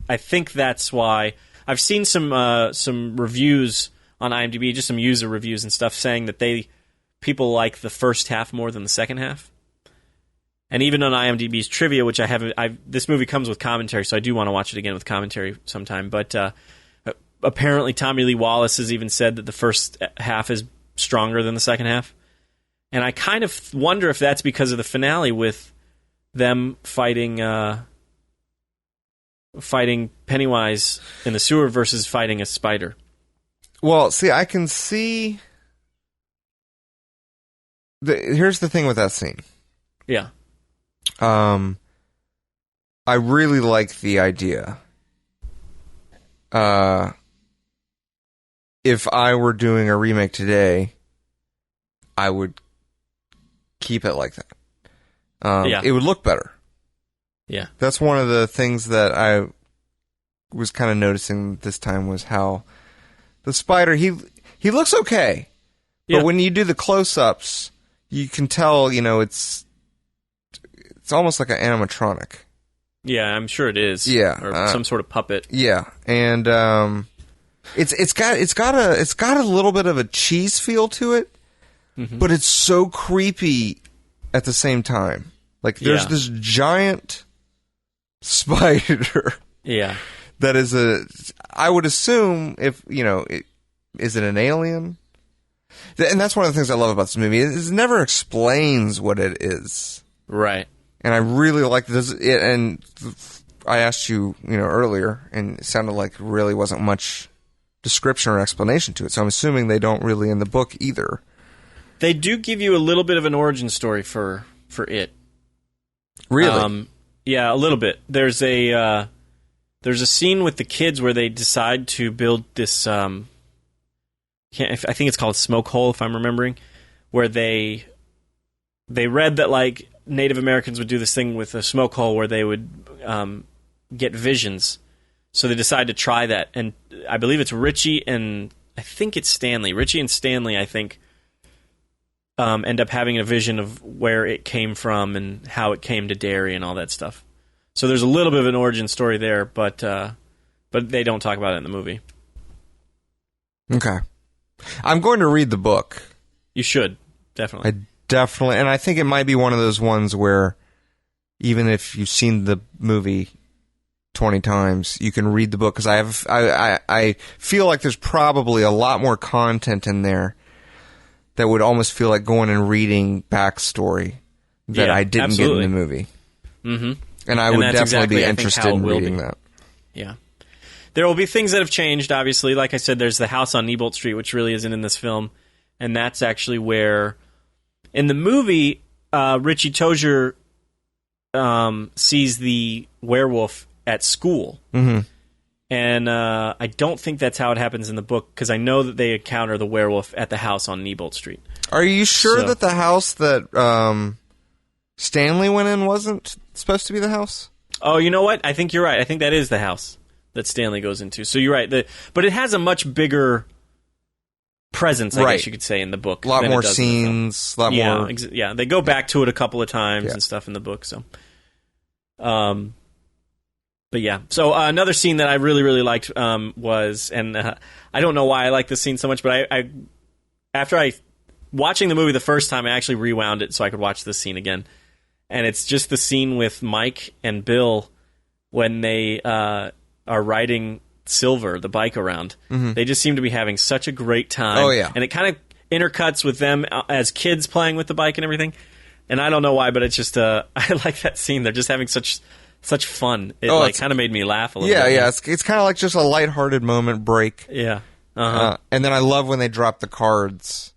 I think that's why I've seen some reviews on IMDb, just some user reviews and stuff, saying that people like the first half more than the second half. And even on IMDb's trivia, which I haven't, this movie comes with commentary, so I do want to watch it again with commentary sometime. But apparently, Tommy Lee Wallace has even said that the first half is stronger than the second half. And I kind of wonder if that's because of the finale with them fighting Pennywise in the sewer versus fighting a spider. Well, see, I can see. Here's the thing with that scene. Yeah. I really like the idea. If I were doing a remake today, I would keep it like that. It would look better. Yeah. That's one of the things that I was kind of noticing this time was how the spider, he looks okay. But when you do the close-ups, you can tell, it's almost like an animatronic. Yeah, I'm sure it is. Yeah, or some sort of puppet. Yeah, and it's got a little bit of a cheese feel to it, but it's so creepy at the same time. Like there's this giant spider. Yeah, that is I would assume is it an alien? And that's one of the things I love about this movie. It never explains what it is. Right. And I really like this. And I asked you, earlier, and it sounded like really wasn't much description or explanation to it. So I'm assuming they don't really in the book either. They do give you a little bit of an origin story for it. Really? Yeah, a little bit. There's a scene with the kids where they decide to build this. I think it's called Smoke Hole, if I'm remembering, where they read that like Native Americans would do this thing with a smoke hole where they would get visions. So they decide to try that, and I believe it's Richie and I think it's Stanley. Richie and Stanley, I think, end up having a vision of where it came from and how it came to Derry and all that stuff. So there's a little bit of an origin story there, but they don't talk about it in the movie. Okay. I'm going to read the book. You should, definitely. And I think it might be one of those ones where even if you've seen the movie 20 times, you can read the book, because I feel like there's probably a lot more content in there that would almost feel like going and reading backstory that I didn't get in the movie. Mm-hmm. And I would definitely be interested in reading that. Yeah. There will be things that have changed, obviously. Like I said, there's the house on Neibolt Street, which really isn't in this film. And that's actually where, in the movie, Richie Tozier sees the werewolf at school. Mm-hmm. And I don't think that's how it happens in the book, because I know that they encounter the werewolf at the house on Neibolt Street. Are you sure that the house that Stanley went in wasn't supposed to be the house? Oh, you know what? I think you're right. I think that is the house that Stanley goes into. So you're right. But it has a much bigger presence, I guess you could say, in the book. A lot more scenes. A lot more. Yeah, they go back to it a couple of times and stuff in the book. So, but yeah. So another scene that I really, really liked was, and I don't know why I like this scene so much, but I after watching the movie the first time, I actually rewound it so I could watch this scene again. And it's just the scene with Mike and Bill when they are riding Silver, the bike, around. Mm-hmm. They just seem to be having such a great time. Oh, yeah. And it kind of intercuts with them as kids playing with the bike and everything. And I don't know why, but it's just, I like that scene. They're just having such fun. It kind of made me laugh a little bit. Yeah. It's kind of like just a lighthearted moment break. Yeah. Uh-huh. And then I love when they drop the cards.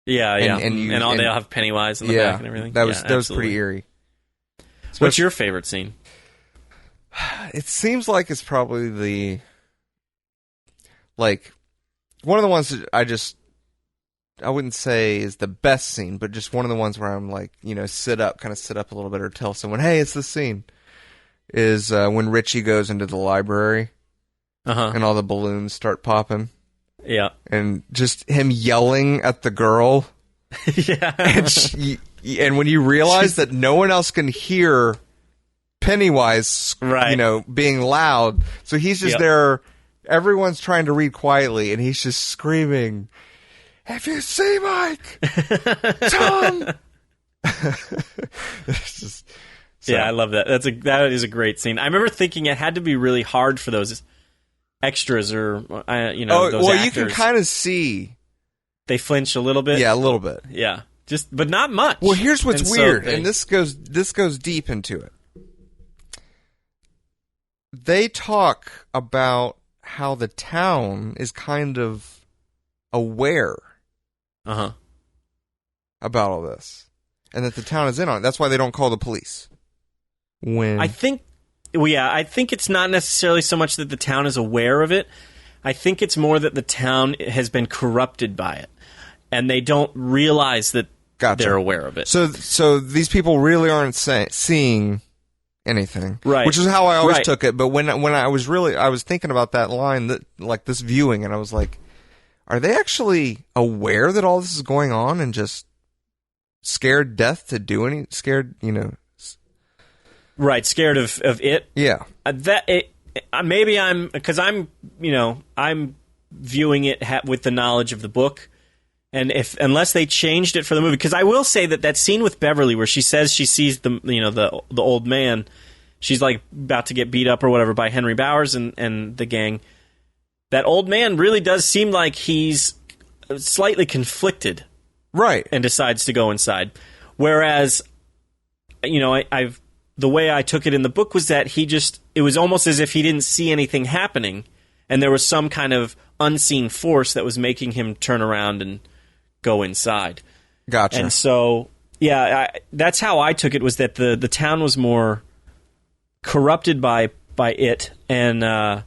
Yeah. And they all have Pennywise in the back and everything. That was pretty eerie. What's your favorite scene? It seems like it's probably one of the ones that I wouldn't say is the best scene, but just one of the ones where I'm like, sit up a little bit, or tell someone, hey, it's this scene, is when Richie goes into the library and all the balloons start popping. Yeah. And just him yelling at the girl. Yeah. And And when you realize that no one else can hear Pennywise, being loud, so he's just there. Everyone's trying to read quietly, and he's just screaming, "If you see Mike, Tom!" It's just, I love that. That is a great scene. I remember thinking it had to be really hard for those extras or those actors. You can kind of see they flinch a little bit. Yeah, a little bit. Yeah, but not much. Well, here's what's weird, and this goes deep into it. They talk about how the town is kind of aware about all this, and that the town is in on it. That's why they don't call the police. I think it's not necessarily so much that the town is aware of it. I think it's more that the town has been corrupted by it, and they don't realize that they're aware of it. So these people really aren't seeing anything, right? Which is how I always took it. But when I was thinking about that line, that like this viewing, and I was like, are they actually aware that all this is going on and just scared death to do any scared, Right, scared of it. Yeah, maybe I'm viewing it with the knowledge of the book, and unless they changed it for the movie, because I will say that scene with Beverly where she says she sees the old man, she's like about to get beat up or whatever by Henry Bowers and the gang. That old man really does seem like he's slightly conflicted, right, and decides to go inside. Whereas, the way I took it in the book was that it was almost as if he didn't see anything happening, and there was some kind of unseen force that was making him turn around and go inside. Gotcha. And so, that's how I took it, was that the town was more corrupted by it, and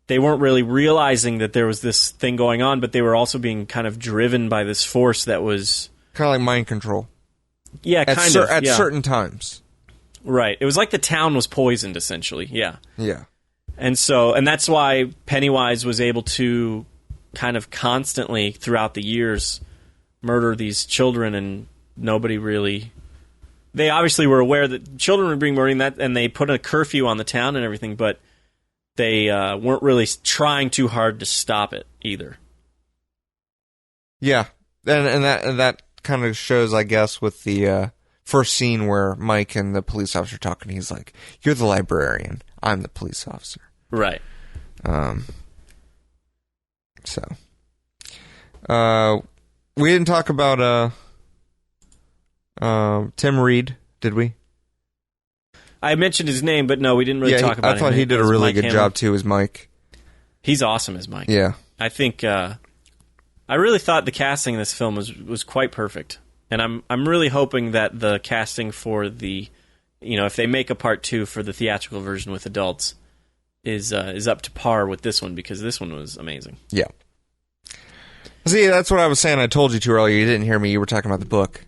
they weren't really realizing that there was this thing going on, but they were also being kind of driven by this force that was... kind of like mind control. Yeah, at certain times. Right. It was like the town was poisoned, essentially. Yeah. Yeah. And that's why Pennywise was able to kind of constantly, throughout the years, murder these children, and nobody really... They obviously were aware that children were being murdered, and they put a curfew on the town and everything, but they weren't really trying too hard to stop it either. Yeah. And that kind of shows, I guess, with the... first scene where Mike and the police officer are talking, he's like, "You're the librarian. I'm the police officer." Right. We didn't talk about Tim Reed, did we? I mentioned his name, but no, we didn't really talk about him. I thought he did a really good job too as Mike. He's awesome as Mike. Yeah. I think I really thought the casting in this film was quite perfect. And I'm really hoping that the casting for the, if they make a part 2 for the theatrical version with adults, is up to par with this one, because this one was amazing. Yeah. See, that's what I was saying. I told you to earlier. You didn't hear me. You were talking about the book.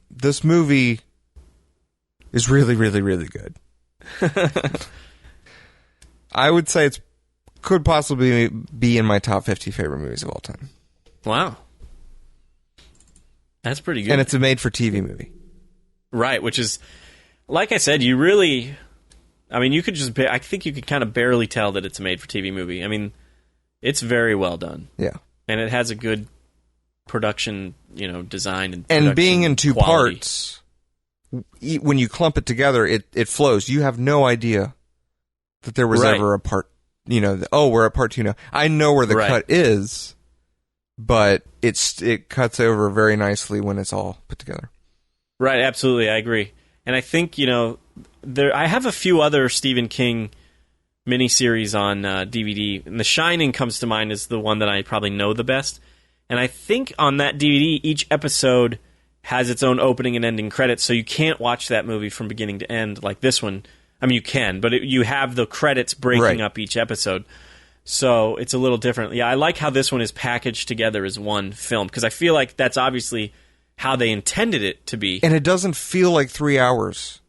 This movie is really, really, really good. I would say could possibly be in my top 50 favorite movies of all time. Wow. That's pretty good. And it's a made-for-TV movie. Right, which is, like I said, you really... I mean, you could just... I think you could kind of barely tell that it's a made-for-TV movie. I mean, it's very well done. Yeah. And it has a good production, design. And being in two quality. parts, when you clump it together, it flows. You have no idea that there was ever a part... we're at part 2 now. I know where the cut is... but it cuts over very nicely when it's all put together. Right, absolutely, I agree. And I think, I have a few other Stephen King miniseries on DVD, and The Shining comes to mind as the one that I probably know the best. And I think on that DVD, each episode has its own opening and ending credits, so you can't watch that movie from beginning to end like this one. I mean, you can, but you have the credits breaking up each episode. So it's a little different. Yeah, I like how this one is packaged together as one film, because I feel like that's obviously how they intended it to be. And it doesn't feel like 3 hours.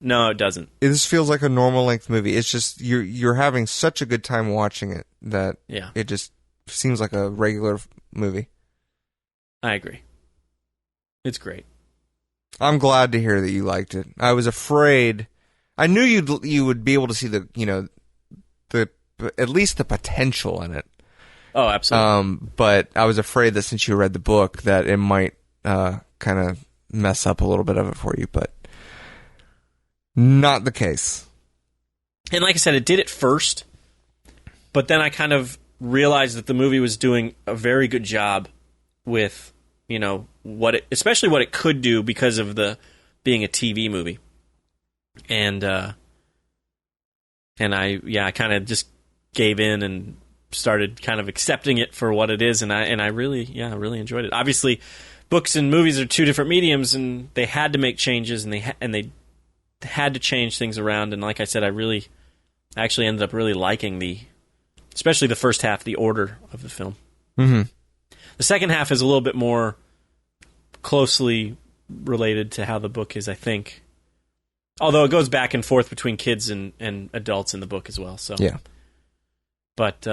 No, it doesn't. This feels like a normal length movie. It's just you're having such a good time watching it that it just seems like a regular movie. I agree. It's great. I'm glad to hear that you liked it. I was afraid. I knew you would be able to see the at least the potential in it. Oh, absolutely. But I was afraid that since you read the book, that it might kind of mess up a little bit of it for you. But not the case. And like I said, it did it first. But then I kind of realized that the movie was doing a very good job with, especially what it could do because of being a TV movie. And I kind of just gave in and started kind of accepting it for what it is, and I really enjoyed it. Obviously, books and movies are two different mediums, and they had to make changes, and they had to change things around. And like I said, I actually ended up really liking especially the first half, the order of the film. Mm-hmm. The second half is a little bit more closely related to how the book is, I think. Although it goes back and forth between kids and adults in the book as well. So yeah. But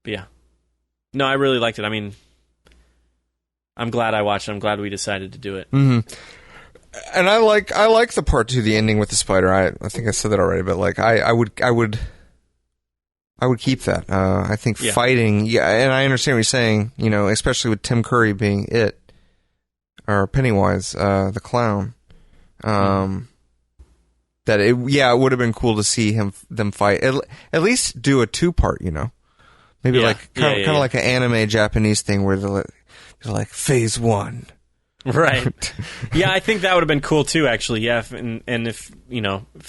yeah. No, I really liked it. I mean, I'm glad I watched it. I'm glad we decided to do it. Mm-hmm. And I like the part 2, the ending with the spider. I think I said that already, but like I would keep that. I think fighting, and I understand what you're saying, especially with Tim Curry being it, or Pennywise, the clown, that it would have been cool to see them fight. At least do a 2-part, maybe like kind of like an anime Japanese thing where they're like phase 1. Right. Yeah, I think that would have been cool too, actually. Yeah, and if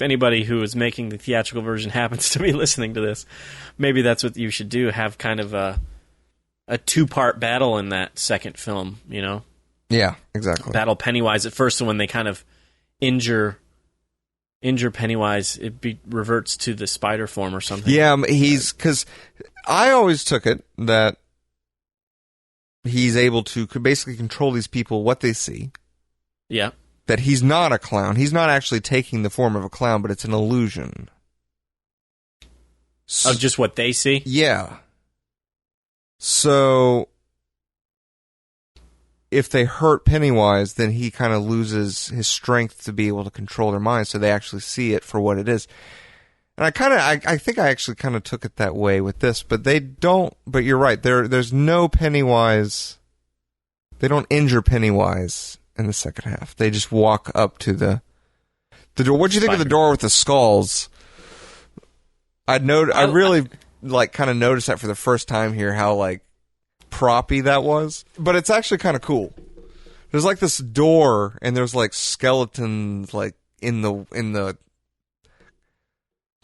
anybody who is making the theatrical version happens to be listening to this, maybe that's what you should do. Have kind of a 2-part battle in that second film. Yeah, exactly. Battle Pennywise at first, and when they kind of injure Pennywise, it reverts to the spider form or something. Yeah, because I always took it that he's able to basically control these people, what they see. Yeah. That he's not a clown. He's not actually taking the form of a clown, but it's an illusion. Of just what they see? Yeah. So if they hurt Pennywise, then he kind of loses his strength to be able to control their minds, so they actually see it for what it is. And I think I actually kind of took it that way with this, but they don't. But you're right. There's no Pennywise. They don't injure Pennywise in the second half. They just walk up to the door. What'd you think of the door with the skulls? I really kind of noticed that for the first time here, how like proppy that was. But it's actually kind of cool. There's like this door, and there's like skeletons like in the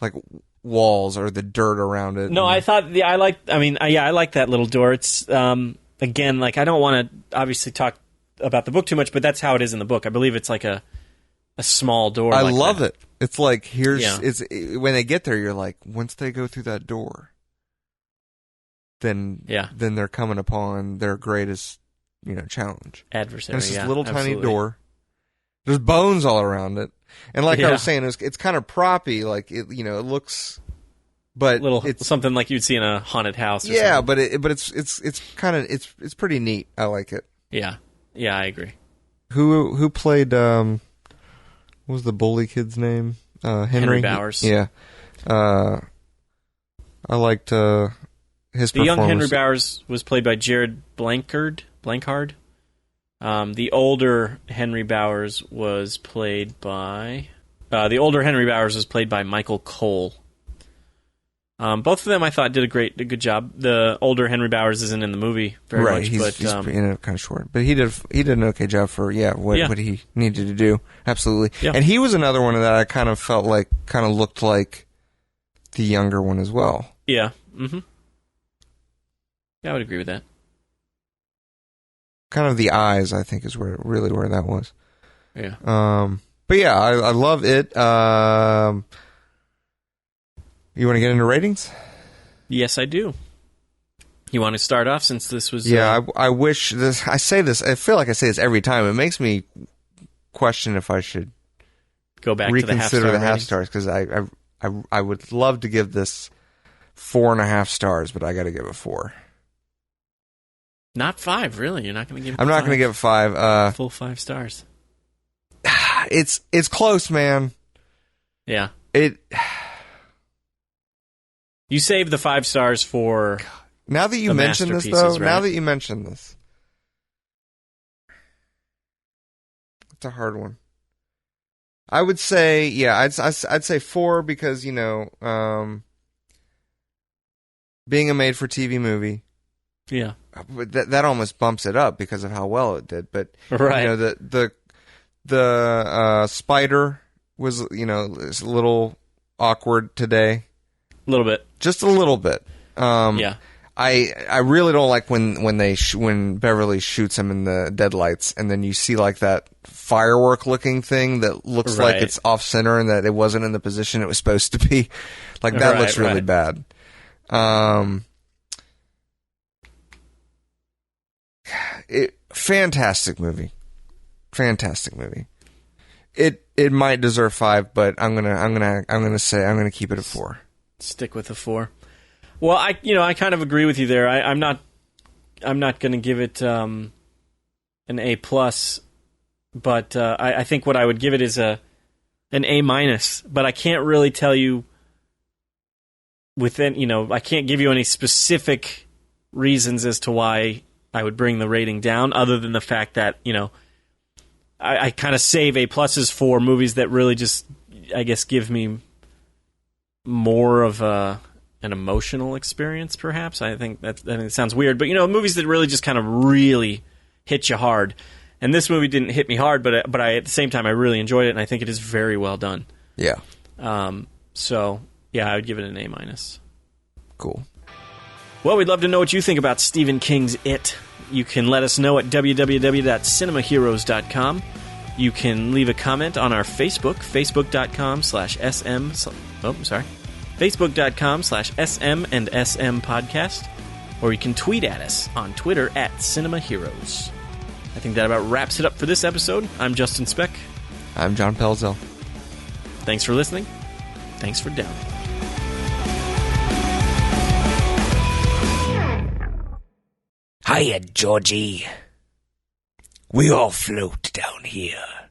like walls or the dirt around it. No, I like that little door. It's again, like, I don't want to obviously talk about the book too much, but that's how it is in the book. I believe it's like a small door. I love it. It's like when they get there, you're like, once they go through that door, then they're coming upon their greatest challenge. Adversary. And it's this little tiny door. There's bones all around it. And like I was saying, it's kind of proppy, like it looks, but it's something like you'd see in a haunted house. Or something. but it's pretty neat. I like it. Yeah, I agree. Who played? What was the bully kid's name? Henry Bowers. Yeah, I liked his performance. The young Henry Bowers was played by Jared Blankard. The older Henry Bowers was played by Michael Cole. Both of them, I thought, did a good job. The older Henry Bowers isn't in the movie very much, he's in it kind of short, but he did an okay job for what he needed to do. Absolutely, and he was another one that I kind of felt like kind of looked like the younger one as well. Yeah, yeah, I would agree with that. Kind of the eyes, I think, is where that was. Yeah. But yeah, I love it. You want to get into ratings? Yes, I do. You want to start off since this was... Yeah, I wish this... I say this... I feel like I say this every time. It makes me question if I should... Go back reconsider to the half stars, because I would love to give this 4.5 stars, but I got to give it 4. Not 5, really? You're not going to give it I'm not going to give it 5. Full 5 stars. it's close, man. Yeah. It. You saved the 5 stars for. Now that you mention this, though, right? Now that you mention this, it's a hard one. I would say, yeah, I'd say 4 because being a made-for-TV movie, yeah, that almost bumps it up because of how well it did. But right, the spider was is a little awkward today, a little bit, just a little bit. Yeah. I really don't like when Beverly shoots him in the deadlights and then you see like that firework looking thing that looks like it's off center and that it wasn't in the position it was supposed to be. Like that looks really bad. Fantastic movie. It might deserve 5, but I'm gonna keep it at 4. Stick with the 4. Well, I kind of agree with you there. I'm not going to give it an A+, but I think what I would give it is an A-. But I can't really tell you I can't give you any specific reasons as to why I would bring the rating down, other than the fact that I kind of save A+s for movies that really just, I guess, give me more of an emotional experience, perhaps. I think it sounds weird, but movies that really just kind of really hit you hard. And this movie didn't hit me hard, but I at the same time I really enjoyed it, and I think it is very well done. Yeah. So yeah, I would give it an A-. Cool. Well, we'd love to know what you think about Stephen King's It. You can let us know at www.cinemaheroes.com. You can leave a comment on our Facebook, facebook.com/SM podcast, or you can tweet at us on Twitter at CinemaHeroes. I think that about wraps it up for this episode. I'm Justin Speck. I'm John Pelzel. Thanks for listening. Thanks for down. Hiya, Georgie. We all float down here.